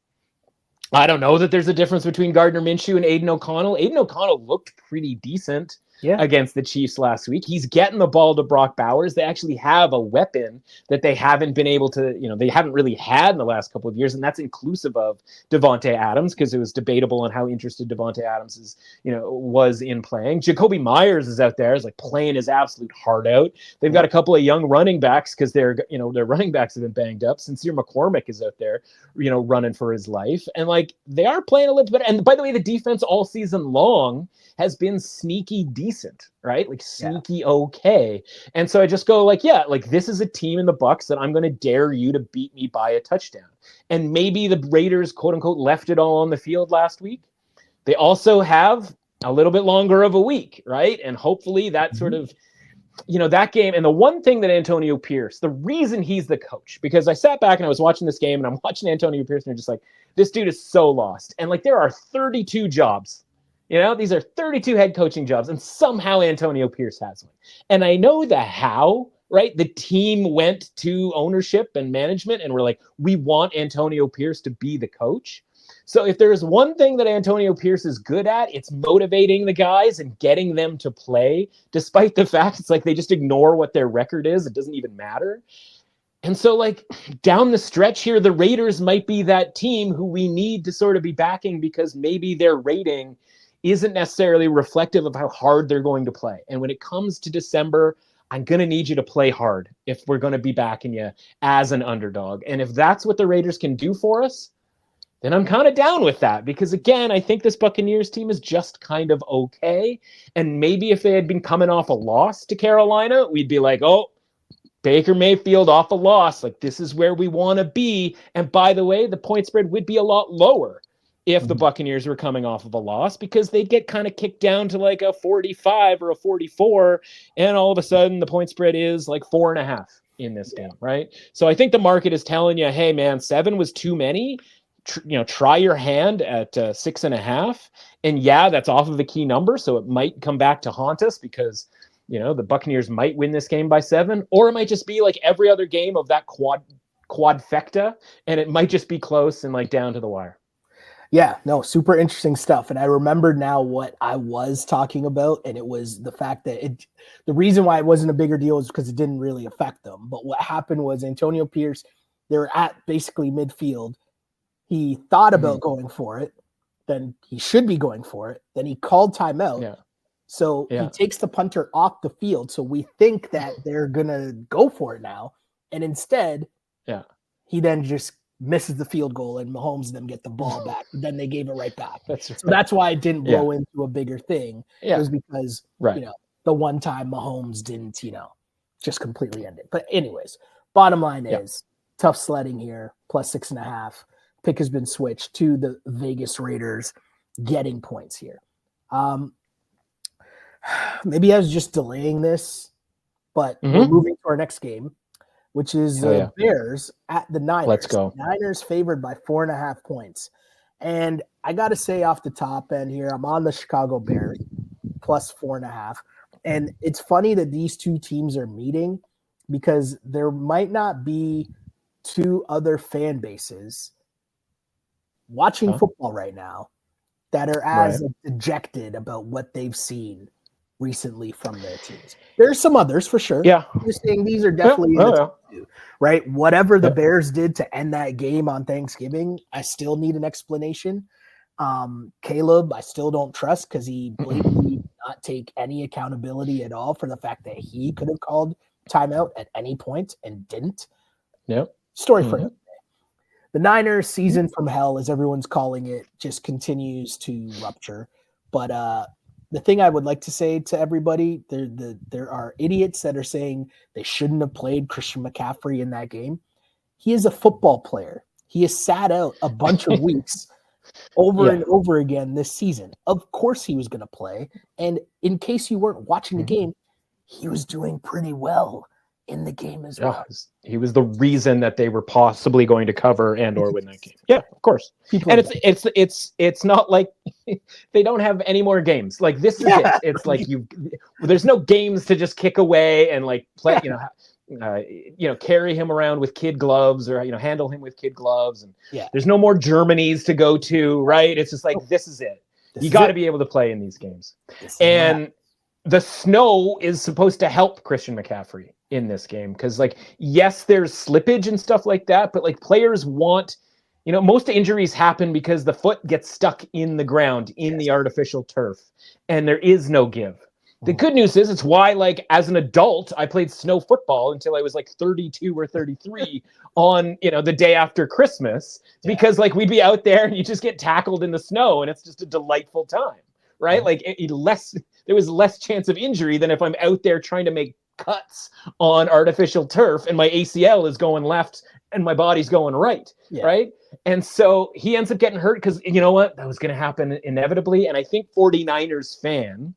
I don't know that there's a difference between Gardner Minshew and Aiden O'Connell. Aiden O'Connell looked pretty decent against the Chiefs last week. He's getting the ball to Brock Bowers. They actually have a weapon that they haven't been able to, they haven't really had in the last couple of years, and that's inclusive of Devontae Adams, because it was debatable on how interested Devontae Adams was in playing. Jacoby Myers is out there, is like playing his absolute heart out. They've got a couple of young running backs because their running backs have been banged up. Sincere McCormick is out there, running for his life, and like they are playing a little bit. And by the way, the defense all season long has been sneaky decent, right? Like sneaky okay. And so I just go like, this is a team in the Bucs that I'm going to dare you to beat me by a touchdown. And maybe the Raiders, quote unquote, left it all on the field last week. They also have a little bit longer of a week, right? And hopefully that sort of, that game. And the one thing that Antonio Pierce, the reason he's the coach, because I sat back and I was watching this game and I'm watching Antonio Pierce and I'm just like, this dude is so lost. And like, there are 32 jobs. These are 32 head coaching jobs, and somehow Antonio Pierce has one. And I know the how, right? The team went to ownership and management and were like, we want Antonio Pierce to be the coach. So if there's one thing that Antonio Pierce is good at, it's motivating the guys and getting them to play, despite the fact it's like they just ignore what their record is. It doesn't even matter. And so like down the stretch here, the Raiders might be that team who we need to sort of be backing, because maybe their rating isn't necessarily reflective of how hard they're going to play. And when it comes to December, I'm going to need you to play hard if we're going to be backing you as an underdog. And if that's what the Raiders can do for us, then I'm kind of down with that. Because again, I think this Buccaneers team is just kind of okay. And maybe if they had been coming off a loss to Carolina, we'd be like, oh, Baker Mayfield off a loss. Like, this is where we want to be. And by the way, the point spread would be a lot lower if the Buccaneers were coming off of a loss, because they'd get kind of kicked down to like a 45 or a 44. And all of a sudden the point spread is like 4.5 in this game. Right. So I think the market is telling you, hey man, 7 was too many. Try your hand at 6.5. And that's off of a key number. So it might come back to haunt us, because, the Buccaneers might win this game by 7, or it might just be like every other game of that quadfecta. And it might just be close and like down to the wire. Yeah, no, super interesting stuff. And I remembered now what I was talking about, and it was the fact that the reason why it wasn't a bigger deal is because it didn't really affect them. But what happened was Antonio Pierce, they were at basically midfield. He thought about going for it. Then he should be going for it. Then he called timeout. Yeah. So he takes the punter off the field. So we think that they're going to go for it now. And instead, he then just misses the field goal, and Mahomes and them get the ball back. But then they gave it right back. So that's why it didn't blow into a bigger thing. It was because, the one time Mahomes didn't, just completely end it. But anyways, bottom line is tough sledding here, plus 6.5. Pick has been switched to the Vegas Raiders getting points here. Maybe I was just delaying this, but we're moving to our next game, which is the Bears at the Niners. Let's go. Niners favored by 4.5 points. And I got to say off the top end here, I'm on the Chicago Bears plus 4.5. And it's funny that these two teams are meeting, because there might not be two other fan bases watching football right now that are as dejected about what they've seen recently from their teams. There's some others for sure. Yeah. I'm just saying these are definitely in the top two, right? Whatever the Bears did to end that game on Thanksgiving, I still need an explanation. Caleb, I still don't trust, because he blatantly not take any accountability at all for the fact that he could have called timeout at any point and didn't. Yep. Story for him. The Niners season from hell, as everyone's calling it, just continues to rupture. But the thing I would like to say to everybody, there are idiots that are saying they shouldn't have played Christian McCaffrey in that game. He is a football player. He has sat out a bunch of weeks over and over again this season. Of course he was going to play. And in case you weren't watching the game, he was doing pretty well in the game as well. He was the reason that they were possibly going to cover and or win that game. Yeah, of course. It's not like they don't have any more games. Like this is it. It's like there's no games to just kick away and like play, carry him around with kid gloves or handle him with kid gloves, and there's no more Germany's to go to, right? It's just like this is it. You got to be able to play in these games. And the snow is supposed to help Christian McCaffrey in this game because, like, yes, there's slippage and stuff like that, but like players want, most injuries happen because the foot gets stuck in the ground in the artificial turf, and there is no give. The good news is it's why, like, as an adult, I played snow football until I was like 32 or 33 on, the day after Christmas, because like we'd be out there and you just get tackled in the snow and it's just a delightful time, right? Like there was less chance of injury than if I'm out there trying to make cuts on artificial turf and my ACL is going left and my body's going right, right? And so he ends up getting hurt because, you know what? That was going to happen inevitably. And I think 49ers fan,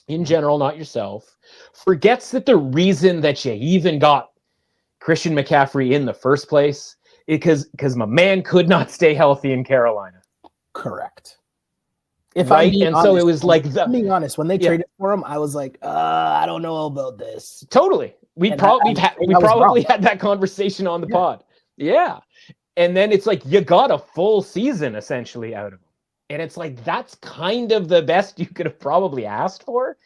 in general, not yourself, forgets that the reason that you even got Christian McCaffrey in the first place is because my man could not stay healthy in Carolina. Correct. So it was like being honest, when they traded for him, I was like, I don't know about this. Totally. We probably had that conversation on the pod. Yeah. And then it's like you got a full season essentially out of him. And it's like, that's kind of the best you could have probably asked for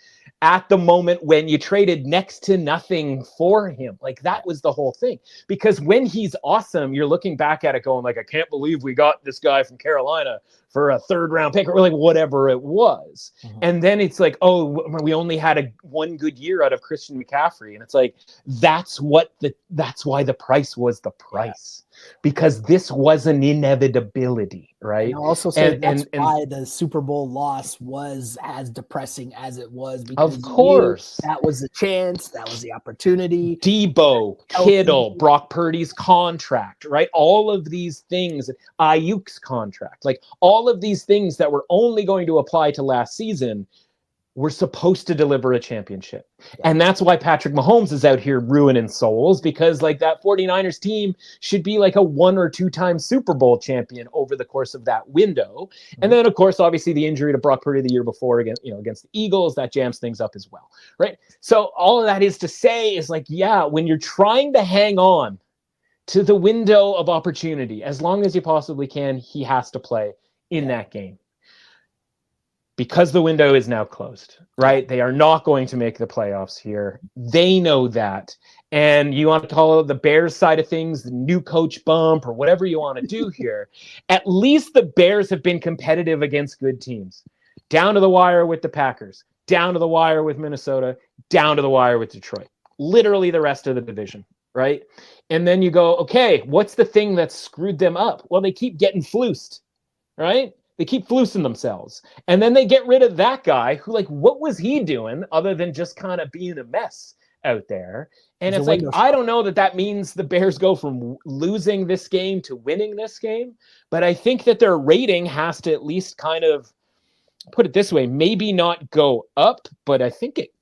at the moment when you traded next to nothing for him. Like, that was the whole thing. Because when he's awesome, you're looking back at it going like, I can't believe we got this guy from Carolina for a 3rd round pick or like whatever it was. And then it's like, oh, we only had one good year out of Christian McCaffrey. And it's like, that's why the price was the price. Because this was an inevitability, right? And I'll also say that's why the Super Bowl loss was as depressing as it was. Because of course. That was the chance. That was the opportunity. Debo, Kittle, Brock Purdy's contract, right? All of these things, Ayuk's contract, like all of these things that were only going to apply to last season were supposed to deliver a championship. And that's why Patrick Mahomes is out here ruining souls, because like that 49ers team should be like a 1 or 2 time Super Bowl champion over the course of that window. And then of course, obviously the injury to Brock Purdy the year before against the Eagles, that jams things up as well, right? So all of that is to say is like, when you're trying to hang on to the window of opportunity, as long as you possibly can, he has to play in that game. Because the window is now closed, right? They are not going to make the playoffs here. They know that. And you want to call it the Bears side of things, the new coach bump, or whatever you want to do here. At least the Bears have been competitive against good teams. Down to the wire with the Packers, down to the wire with Minnesota, down to the wire with Detroit. Literally the rest of the division, right? And then you go, okay, what's the thing that screwed them up? Well, they keep getting flused, right? They keep flusing themselves. And then they get rid of that guy who, like, what was he doing other than just kind of being a mess out there? And it's like, I don't know that means the Bears go from losing this game to winning this game. But I think that their rating has to at least kind of, put it this way, maybe not go up, but I think it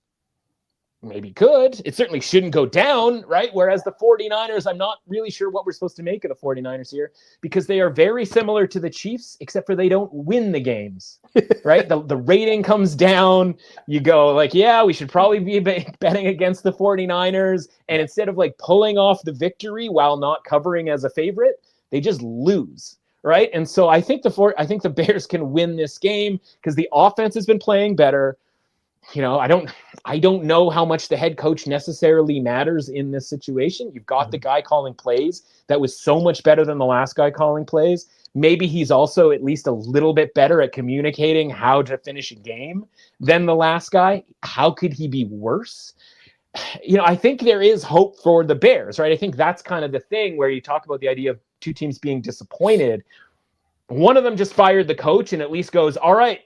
maybe could. It certainly shouldn't go down, right? Whereas the 49ers, I'm not really sure what we're supposed to make of the 49ers here, because they are very similar to the Chiefs, except for they don't win the games, right? The rating comes down. You go like, we should probably be betting against the 49ers. And instead of like pulling off the victory while not covering as a favorite, they just lose. Right. And so I think the Bears can win this game because the offense has been playing better. I don't know how much the head coach necessarily matters in this situation. You've got the guy calling plays that was so much better than the last guy calling plays. maybe he's also at least a little bit better at communicating how to finish a game than the last guy. How could he be worse? I think there is hope for the Bears, right? I think that's kind of the thing where you talk about the idea of two teams being disappointed. One of them just fired the coach and at least goes, all right,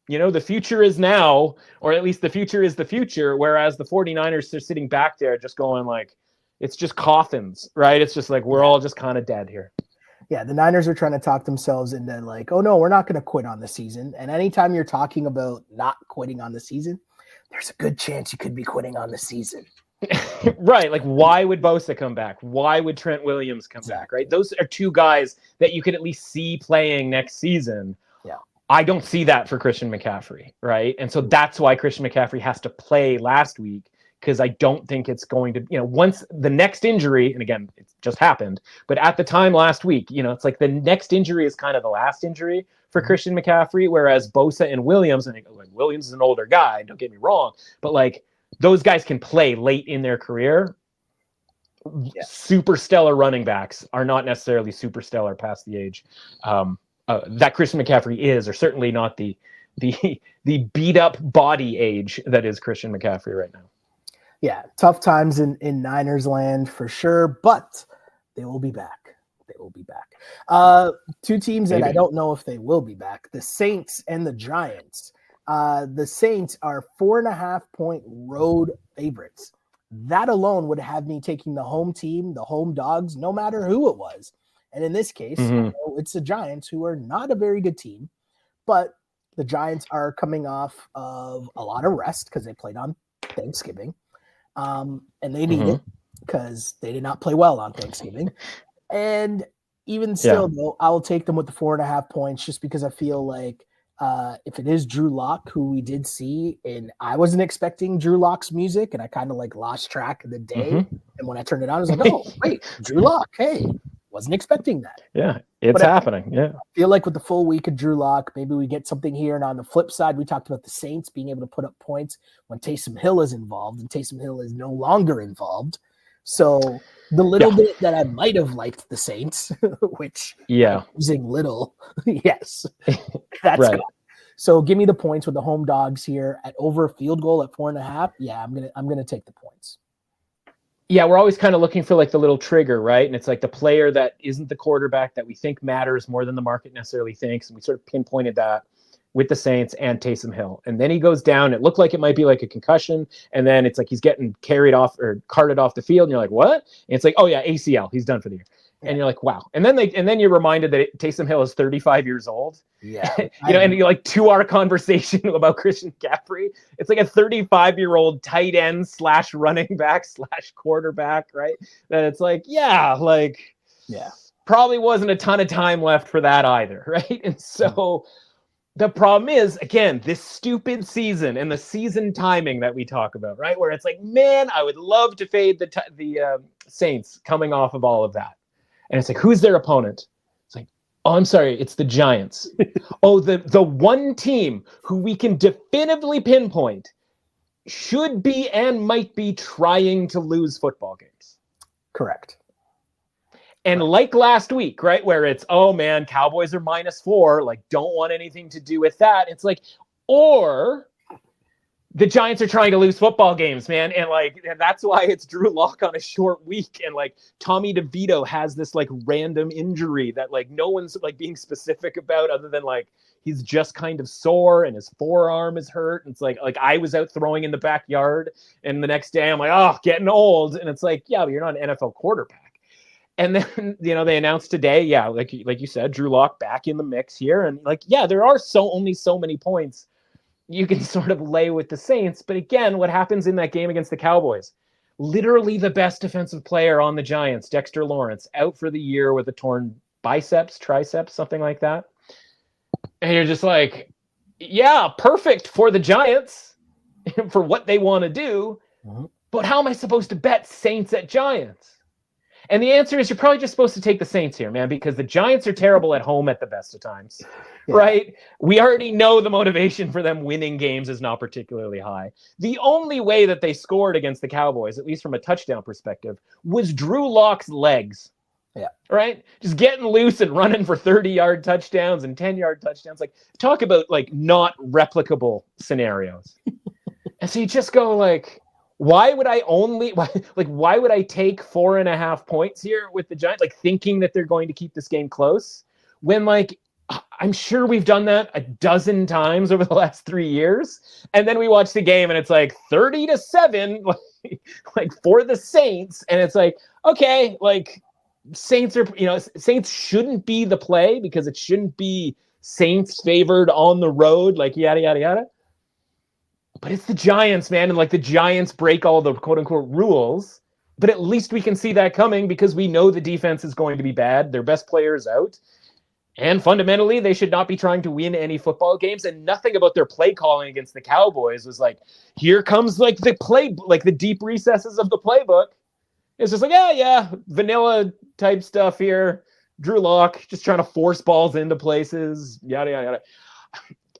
the future is now, or at least the future is the future. Whereas the 49ers are sitting back there just going like, it's just coffins, right? It's just like, we're all just kind of dead here. Yeah, the Niners are trying to talk themselves into like, oh no, we're not going to quit on the season. And anytime you're talking about not quitting on the season, there's a good chance you could be quitting on the season. Right. Like, why would Bosa come back? Why would Trent Williams come back? Right. Those are two guys that you could at least see playing next season. Yeah. I don't see that for Christian McCaffrey. Right. And so that's why Christian McCaffrey has to play last week, because I don't think it's going to, once the next injury, and again, it just happened, but at the time last week, it's like the next injury is kind of the last injury for Christian McCaffrey, whereas Bosa and Williams, and like Williams is an older guy, don't get me wrong, but like those guys can play late in their career. Yeah. Super stellar running backs are not necessarily super stellar past the age that Christian McCaffrey is, or certainly not the beat up body age that is Christian McCaffrey right now. Yeah, tough times in Niners land for sure, but they will be back. They will be back. Two teams that I don't know if they will be back, the Saints and the Giants. The Saints are 4.5-point road favorites. That alone would have me taking the home team, the home dogs, no matter who it was. And in this case, it's the Giants, who are not a very good team, but the Giants are coming off of a lot of rest because they played on Thanksgiving. And they need it because they did not play well on Thanksgiving. And even still, though, I will take them with the 4.5 points just because I feel like if it is Drew Lock, who we did see, and I wasn't expecting Drew Lock's music, and I kind of like lost track of the day. And when I turned it on, I was like, oh, wait, Drew Lock. Hey, wasn't expecting that. Yeah, it's happening. Yeah. I feel like with the full week of Drew Lock, maybe we get something here. And on the flip side, we talked about the Saints being able to put up points when Taysom Hill is involved, and Taysom Hill is no longer involved. So the little bit that I might have liked the Saints, which using little, yes, that's right. Good. So give me the points with the home dogs here at over a field goal at 4.5. Yeah, I'm gonna take the points. Yeah, we're always kind of looking for like the little trigger, right? And it's like the player that isn't the quarterback that we think matters more than the market necessarily thinks. And we sort of pinpointed that with the Saints and Taysom Hill. And then he goes down. It looked like it might be like a concussion. And then it's like he's getting carried off or carted off the field. And you're like, what? And it's like, oh yeah, ACL. He's done for the year. And you're like, wow. And then you're reminded that Taysom Hill is 35 years old. Yeah. And you're like, to our conversation about Christian McCaffrey, it's like a 35-year-old tight end / running back / quarterback, right? That it's like, probably wasn't a ton of time left for that either, right? And so the problem is, again, this stupid season and the season timing that we talk about, right? Where it's like, man, I would love to fade the Saints coming off of all of that. And it's like, who's their opponent? It's like, oh, I'm sorry, it's the Giants. Oh, the one team who we can definitively pinpoint should be and might be trying to lose football games. Correct. And like last week, right, where it's, oh man, Cowboys are -4, like don't want anything to do with that. It's like, or the Giants are trying to lose football games, man. And like, that's why it's Drew Lock on a short week. And like Tommy DeVito has this like random injury that like no one's like being specific about, other than like, he's just kind of sore and his forearm is hurt. And it's like I was out throwing in the backyard and the next day I'm like, oh, getting old. And it's like, yeah, but you're not an NFL quarterback. And then, they announced today, like you said, Drew Lock back in the mix here. And like, yeah, there are only so many points you can sort of lay with the Saints. But again, what happens in that game against the Cowboys? Literally the best defensive player on the Giants, Dexter Lawrence, out for the year with a torn triceps, something like that. And you're just like, yeah, perfect for the Giants for what they want to do. But how am I supposed to bet Saints at Giants? And the answer is you're probably just supposed to take the Saints here, man, because the Giants are terrible at home at the best of times, right? We already know the motivation for them winning games is not particularly high. The only way that they scored against the Cowboys, at least from a touchdown perspective, was Drew Lock's legs. Yeah. Right? Just getting loose and running for 30-yard touchdowns and 10-yard touchdowns. Like, talk about like not replicable scenarios. And so you just go like, why would I take 4.5 points here with the Giants? Like, thinking that they're going to keep this game close when, like, I'm sure we've done that a dozen times over the last 3 years. And then we watch the game and it's like 30-7, like for the Saints. And it's like, okay, like Saints shouldn't be the play because it shouldn't be Saints favored on the road, like yada, yada, yada. But it's the Giants, man. And like the Giants break all the quote unquote rules. But at least we can see that coming because we know the defense is going to be bad. Their best player is out. And fundamentally, they should not be trying to win any football games. And nothing about their play calling against the Cowboys was like, here comes like the play, like the deep recesses of the playbook. It's just like, yeah, vanilla type stuff here. Drew Lock just trying to force balls into places, yada, yada, yada.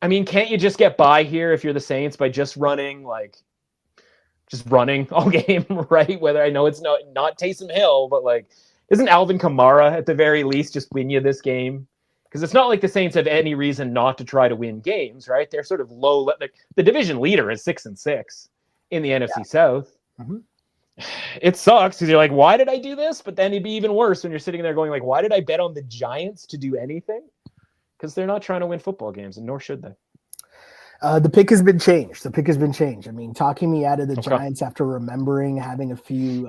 I mean, can't you just get by here if you're the Saints by just running all game, right? Whether I know it's not Taysom Hill, but like, isn't Alvin Kamara at the very least just win you this game? Because it's not like the Saints have any reason not to try to win games, right? They're sort of low. Like, the division leader is 6-6 in the NFC South. Mm-hmm. It sucks because you're like, why did I do this? But then it'd be even worse when you're sitting there going like, why did I bet on the Giants to do anything? Because they're not trying to win football games, and nor should they. The pick has been changed. I mean, talking me out of the Giants after remembering having a few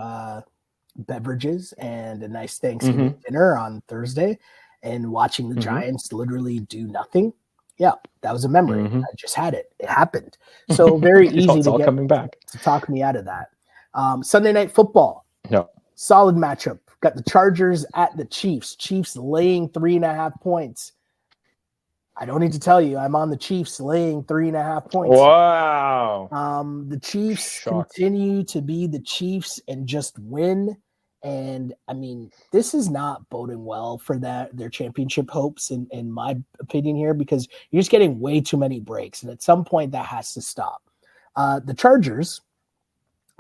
beverages and a nice Thanksgiving dinner on Thursday and watching the Giants literally do nothing. Yeah, that was a memory. I just had it. It happened. So very easy to get coming back to talk me out of that. Sunday Night Football. No. Solid matchup. Got the Chargers at the Chiefs. Chiefs laying 3.5 points. I don't need to tell you, I'm on the Chiefs laying 3.5 points. Wow. The Chiefs continue to be the Chiefs and just win. And I mean, this is not boding well for their championship hopes, in my opinion here, because you're just getting way too many breaks. And at some point that has to stop. The Chargers,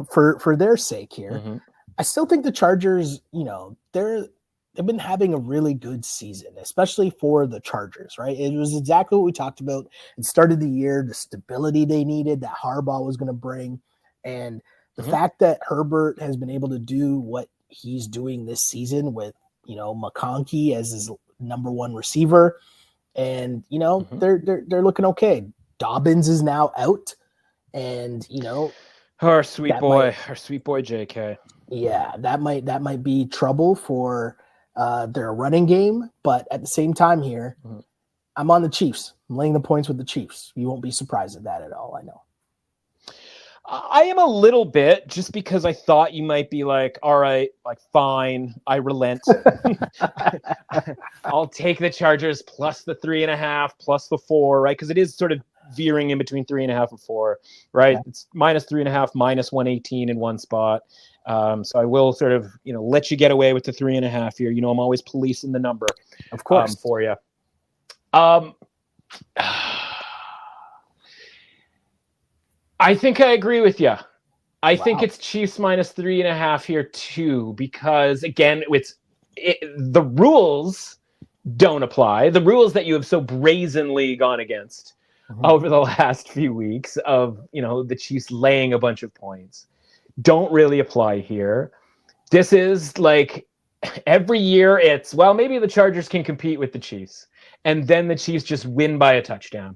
for their sake here, I still think the Chargers, they've been having a really good season, especially for the Chargers, right? It was exactly what we talked about at the start of the year, the stability they needed that Harbaugh was going to bring. And the fact that Herbert has been able to do what he's doing this season with, McConkey as his number one receiver. And, they're looking okay. Dobbins is now out. And, our sweet boy JK. Yeah, that might be trouble for their running game. But at the same time here, I'm on the Chiefs. I'm laying the points with the Chiefs. You won't be surprised at that at all, I know. I am a little bit, just because I thought you might be like, all right, like, fine, I relent. I'll take the Chargers plus the 3.5, plus the 4, right? Because it is sort of veering in between 3.5 and 4, right? Yeah. It's minus 3.5, minus 118 in one spot. So I will sort of, let you get away with the 3.5 here. I'm always policing the number, of course, for you. I think I agree with you. I think it's Chiefs minus 3.5 here too, because again, the rules don't apply. The rules that you have so brazenly gone against over the last few weeks of, the Chiefs laying a bunch of points don't really apply here. This is like every year it's, well, maybe the Chargers can compete with the Chiefs, and then the Chiefs just win by a touchdown.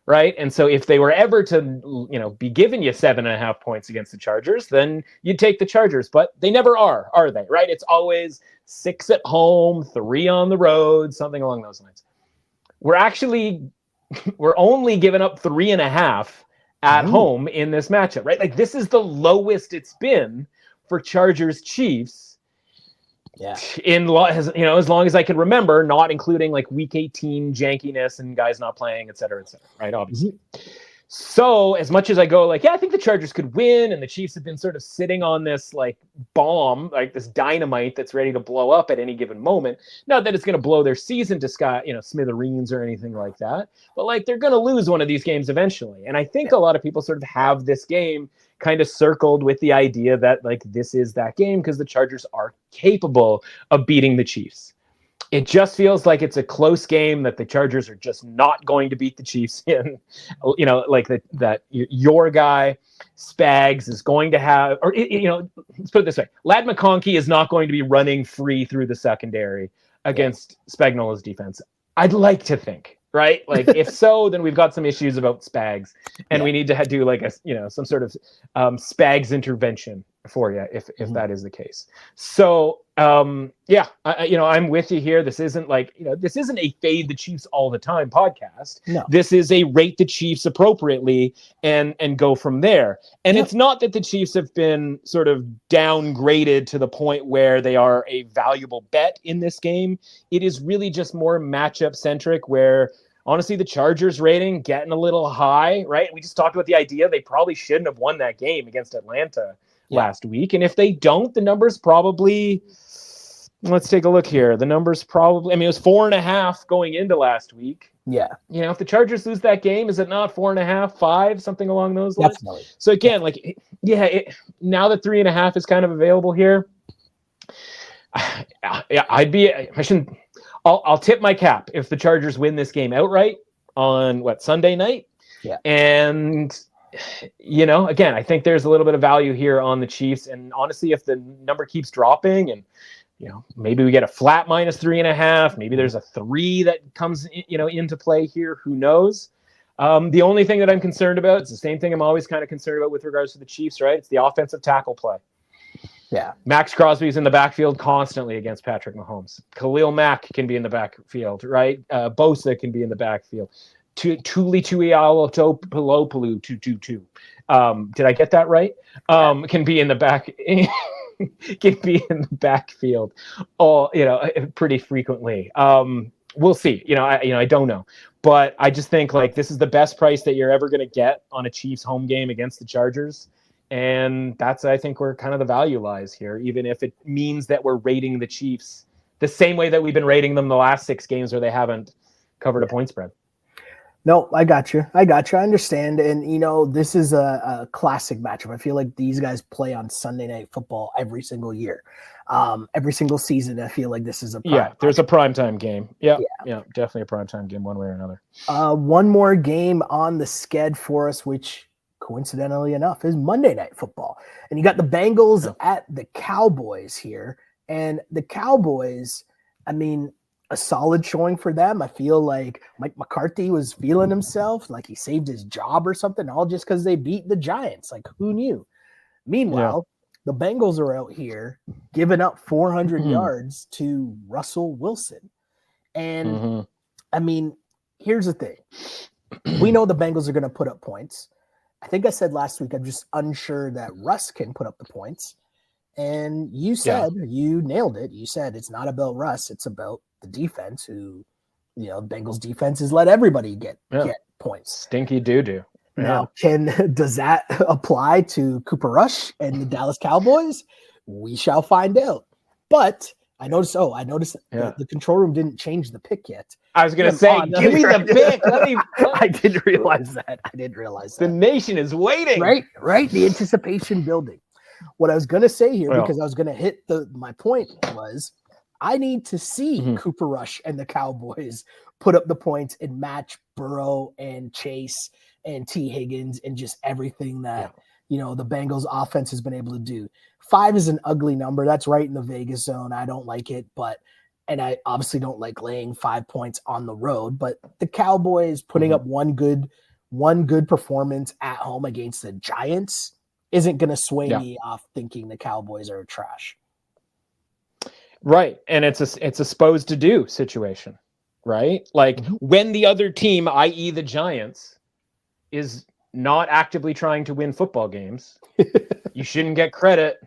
Right. And so if they were ever to, be giving you 7.5 points against the Chargers, then you'd take the Chargers. But they never are they? Right. It's always 6 at home, 3 on the road, something along those lines. We're only giving up 3.5 at home in this matchup. Right. Like, this is the lowest it's been for Chargers Chiefs. Yeah. As long as I can remember, not including like week 18 jankiness and guys not playing, et cetera, right? Obviously. So as much as I go like, yeah, I think the Chargers could win, and the Chiefs have been sort of sitting on this like bomb, like this dynamite that's ready to blow up at any given moment. Not that it's going to blow their season to smithereens or anything like that, but like they're going to lose one of these games eventually. And I think a lot of people sort of have this game kind of circled with the idea that like this is that game because the Chargers are capable of beating the Chiefs. It just feels like it's a close game that the Chargers are just not going to beat the Chiefs in. Like that your guy Spags is going to have, or let's put it this way: Ladd McConkey is not going to be running free through the secondary against Spagnola's defense. I'd like to think, right? Like if so, then we've got some issues about Spags, and we need to do like some sort of Spags intervention for you if that is the case. So I'm with you here. This isn't like this isn't a fade the Chiefs all the time podcast. No. This is a rate the Chiefs appropriately and go from there. And it's not that the Chiefs have been sort of downgraded to the point where they are a valuable bet in this game. It is really just more matchup centric where honestly, the Chargers rating getting a little high, right? We just talked about the idea they probably shouldn't have won that game against Atlanta last week. And if they don't, the numbers probably, let's take a look here. The numbers probably, it was 4.5 going into last week. Yeah. If the Chargers lose that game, is it not 4.5, 5, something along those lines? Definitely. So again, now that 3.5 is kind of available here, I'll tip my cap if the Chargers win this game outright on Sunday night. Yeah. And again, I think there's a little bit of value here on the Chiefs. And honestly, if the number keeps dropping and, maybe we get a flat -3.5, maybe there's a 3 that comes, into play here. Who knows? The only thing that I'm concerned about, it's the same thing I'm always kind of concerned about with regards to the Chiefs, right? It's the offensive tackle play. Yeah. Max Crosby's in the backfield constantly against Patrick Mahomes. Khalil Mack can be in the backfield, right? Bosa can be in the backfield. Tuli Tuialotopulopoulou 222. Did I get that right? Can be in the back. Can be in the backfield, pretty frequently. We'll see. I don't know, but I just think like this is the best price that you're ever going to get on a Chiefs home game against the Chargers, and that's I think where kind of the value lies here. Even if it means that we're rating the Chiefs the same way that we've been rating them the last 6 games where they haven't covered a point spread. No, I got you. I understand. And, this is a classic matchup. I feel like these guys play on Sunday Night Football every single year. Every single season, I feel like this is a prime there's a primetime game. Yeah, definitely a primetime game one way or another. One more game on the sched for us, which coincidentally enough is Monday Night Football. And you got the Bengals at the Cowboys here. And the Cowboys, a solid showing for them. I feel like Mike McCarthy was feeling himself, like he saved his job or something, all just because they beat the Giants. Like, who knew? Meanwhile, the Bengals are out here giving up 400 yards to Russell Wilson. And, here's the thing. We know the Bengals are going to put up points. I think I said last week, I'm just unsure that Russ can put up the points. And you said, you nailed it. You said it's not about Russ. It's about the defense who, Bengals defense has let everybody get points. Stinky doo-doo. Now, does that apply to Cooper Rush and the Dallas Cowboys? We shall find out. But I noticed the control room didn't change the pick yet. I was going to say, give me the pick. I didn't realize that. The nation is waiting. Right. The anticipation building. What I was going to say here, because I was going to hit my point was, I need to see Cooper Rush and the Cowboys put up the points and match Burrow and Chase and T. Higgins and just everything that, the Bengals offense has been able to do. 5 is an ugly number. That's right in the Vegas zone. I don't like it, and I obviously don't like laying 5 points on the road, but the Cowboys putting up one good performance at home against the Giants isn't going to sway me off thinking the Cowboys are trash. Right. And it's a supposed to do situation, right? Like when the other team, i.e. the Giants, is not actively trying to win football games, you shouldn't get credit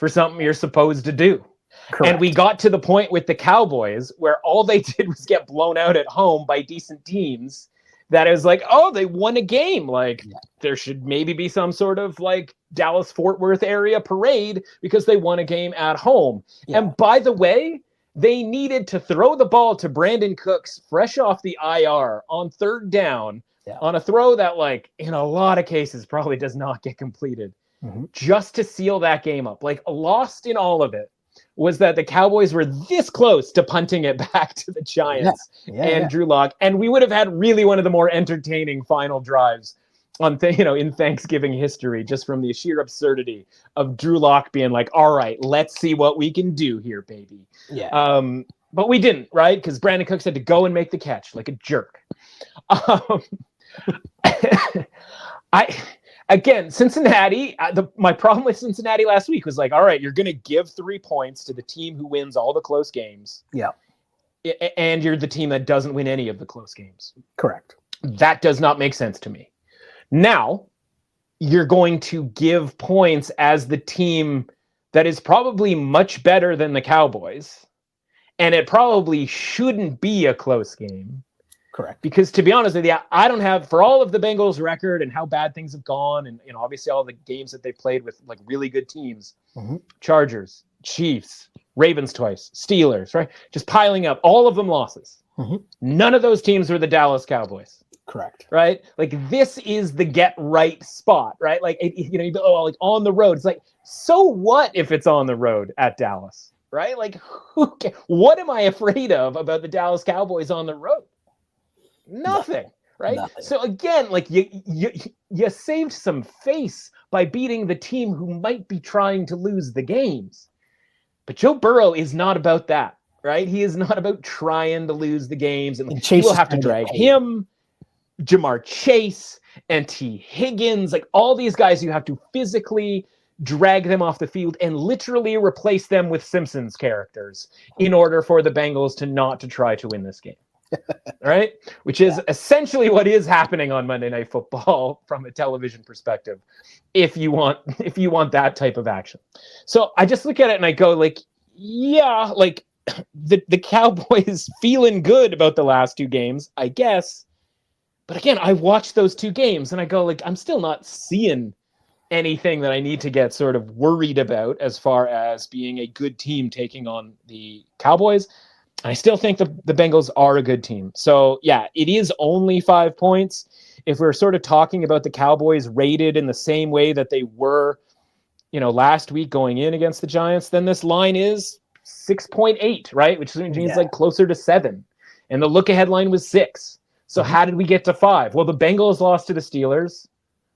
for something you're supposed to do. Correct. And we got to the point with the Cowboys where all they did was get blown out at home by decent teams that is like, oh, they won a game. Like there should maybe be some sort of like Dallas Fort Worth area parade because they won a game at home. Yeah. And by the way, they needed to throw the ball to Brandon Cooks fresh off the IR on third down on a throw that, like, in a lot of cases probably does not get completed just to seal that game up. Like, lost in all of it was that the Cowboys were this close to punting it back to the Giants and Drew Lock, and we would have had really one of the more entertaining final drives on in Thanksgiving history, just from the sheer absurdity of Drew Lock being like, all right, let's see what we can do here, baby. Yeah. But we didn't, right? Because Brandon Cooks had to go and make the catch like a jerk. Again, Cincinnati, my problem with Cincinnati last week was like, all right, you're going to give 3 points to the team who wins all the close games. Yeah. And you're the team that doesn't win any of the close games. Correct. That does not make sense to me. Now, you're going to give points as the team that is probably much better than the Cowboys, and it probably shouldn't be a close game. Correct. Because to be honest with you, I don't have, for all of the Bengals' record and how bad things have gone, and obviously all the games that they've played with like really good teams, Chargers, Chiefs, Ravens twice, Steelers, right? Just piling up, all of them losses. None of those teams were the Dallas Cowboys. Correct. Right? Like, this is the get right spot, right? Like, you go, like, on the road. It's like, so what if it's on the road at Dallas, right? Like, what am I afraid of about the Dallas Cowboys on the road? Nothing, right? Nothing. So again, like, you saved some face by beating the team who might be trying to lose the games. But Joe Burrow is not about that, right? He is not about trying to lose the games, and you will have to drag him, Jamar Chase, and T. Higgins, like all these guys, you have to physically drag them off the field and literally replace them with Simpsons characters in order for the Bengals to try to win this game. Right? Which is essentially what is happening on Monday Night Football from a television perspective, if you want that type of action. So I just look at it and I go, like, yeah, like the Cowboys feeling good about the last 2 games, I guess. But again, I watched those 2 games and I go, like, I'm still not seeing anything that I need to get sort of worried about as far as being a good team taking on the Cowboys. I still think the Bengals are a good team. So, yeah, it is only 5 points. If we're sort of talking about the Cowboys rated in the same way that they were, last week going in against the Giants, then this line is 6.8, right? Which means like closer to 7. And the look-ahead line was 6. So how did we get to 5? Well, the Bengals lost to the Steelers.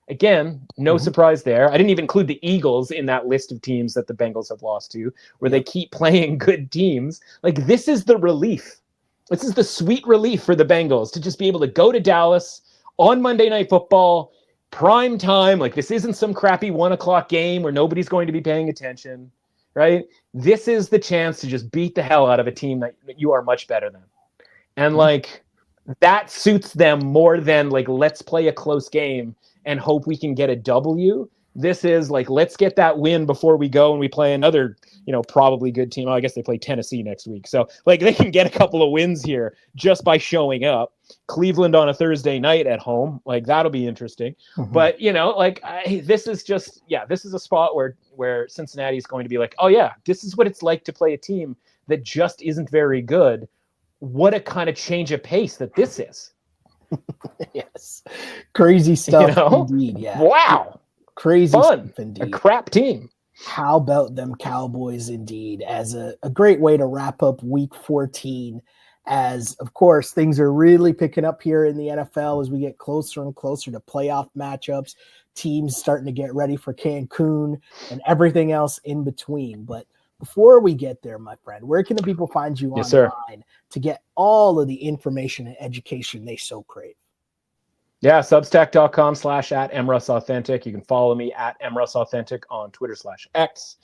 Again, no surprise there. I didn't even include the Eagles in that list of teams that the Bengals have lost to, where they keep playing good teams. Like, this is the relief. This is the sweet relief for the Bengals to just be able to go to Dallas on Monday Night Football, prime time. Like, this isn't some crappy 1:00 game where nobody's going to be paying attention, right? This is the chance to just beat the hell out of a team that you are much better than. And, like, that suits them more than, like, let's play a close game and hope we can get a W. This is like, let's get that win before we go and we play another, probably good team. I guess they play Tennessee next week. So, like, they can get a couple of wins here just by showing up. Cleveland on a Thursday night at home. Like, that'll be interesting. But, this is just, this is a spot where Cincinnati is going to be like, oh, yeah, this is what it's like to play a team that just isn't very good. What a kind of change of pace that this is. Yes. Crazy stuff indeed. Yeah. Wow. Crazy Fun. Stuff indeed. A crap team. How about them Cowboys indeed, as a great way to wrap up week 14, as of course things are really picking up here in the NFL as we get closer and closer to playoff matchups, teams starting to get ready for Cancun and everything else in between. But before we get there, my friend, where can the people find you online to get all of the information and education they so crave? Yeah, substack.com/@mrusauthentic. You can follow me at mrusauthentic on Twitter/X.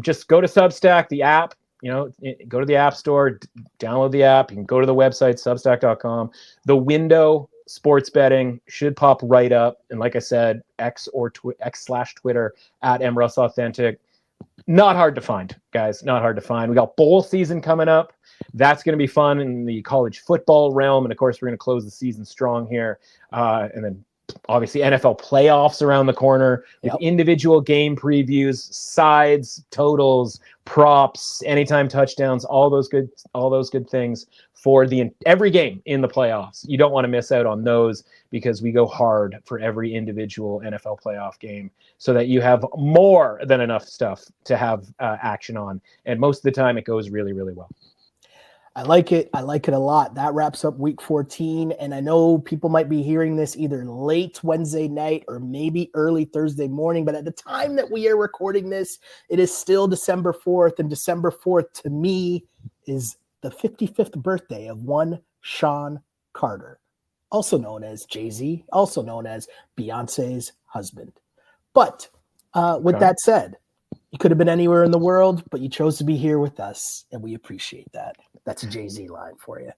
Just go to Substack, the app, go to the App Store, download the app. You can go to the website, substack.com. The window, sports betting, should pop right up. And like I said, X/Twitter @mrusauthentic. Not hard to find, guys. Not hard to find. We got bowl season coming up. That's going to be fun in the college football realm. And of course, we're going to close the season strong here. And then obviously NFL playoffs around the corner with individual game previews, sides, totals, props, anytime touchdowns, all those good things for every game in the playoffs. You don't want to miss out on those because we go hard for every individual NFL playoff game so that you have more than enough stuff to have action on. And most of the time it goes really, really well. I like it. I like it a lot. That wraps up week 14. And I know people might be hearing this either late Wednesday night or maybe early Thursday morning. But at the time that we are recording this, it is still December 4th. And December 4th to me is the 55th birthday of one Sean Carter, also known as Jay-Z, also known as Beyonce's husband. But with that said, you could have been anywhere in the world, but you chose to be here with us, and we appreciate that. That's a Jay-Z line for you.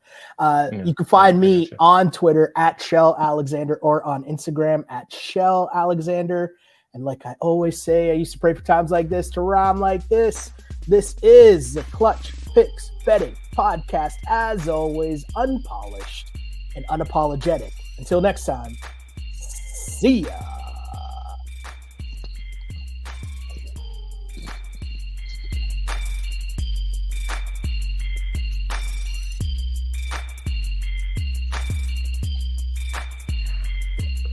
You can find me on Twitter at Shell Alexander or on Instagram at Shell Alexander. And like I always say, I used to pray for times like this to rhyme like this. This is the Clutch Picks Betting Podcast, as always, unpolished and unapologetic. Until next time, see ya.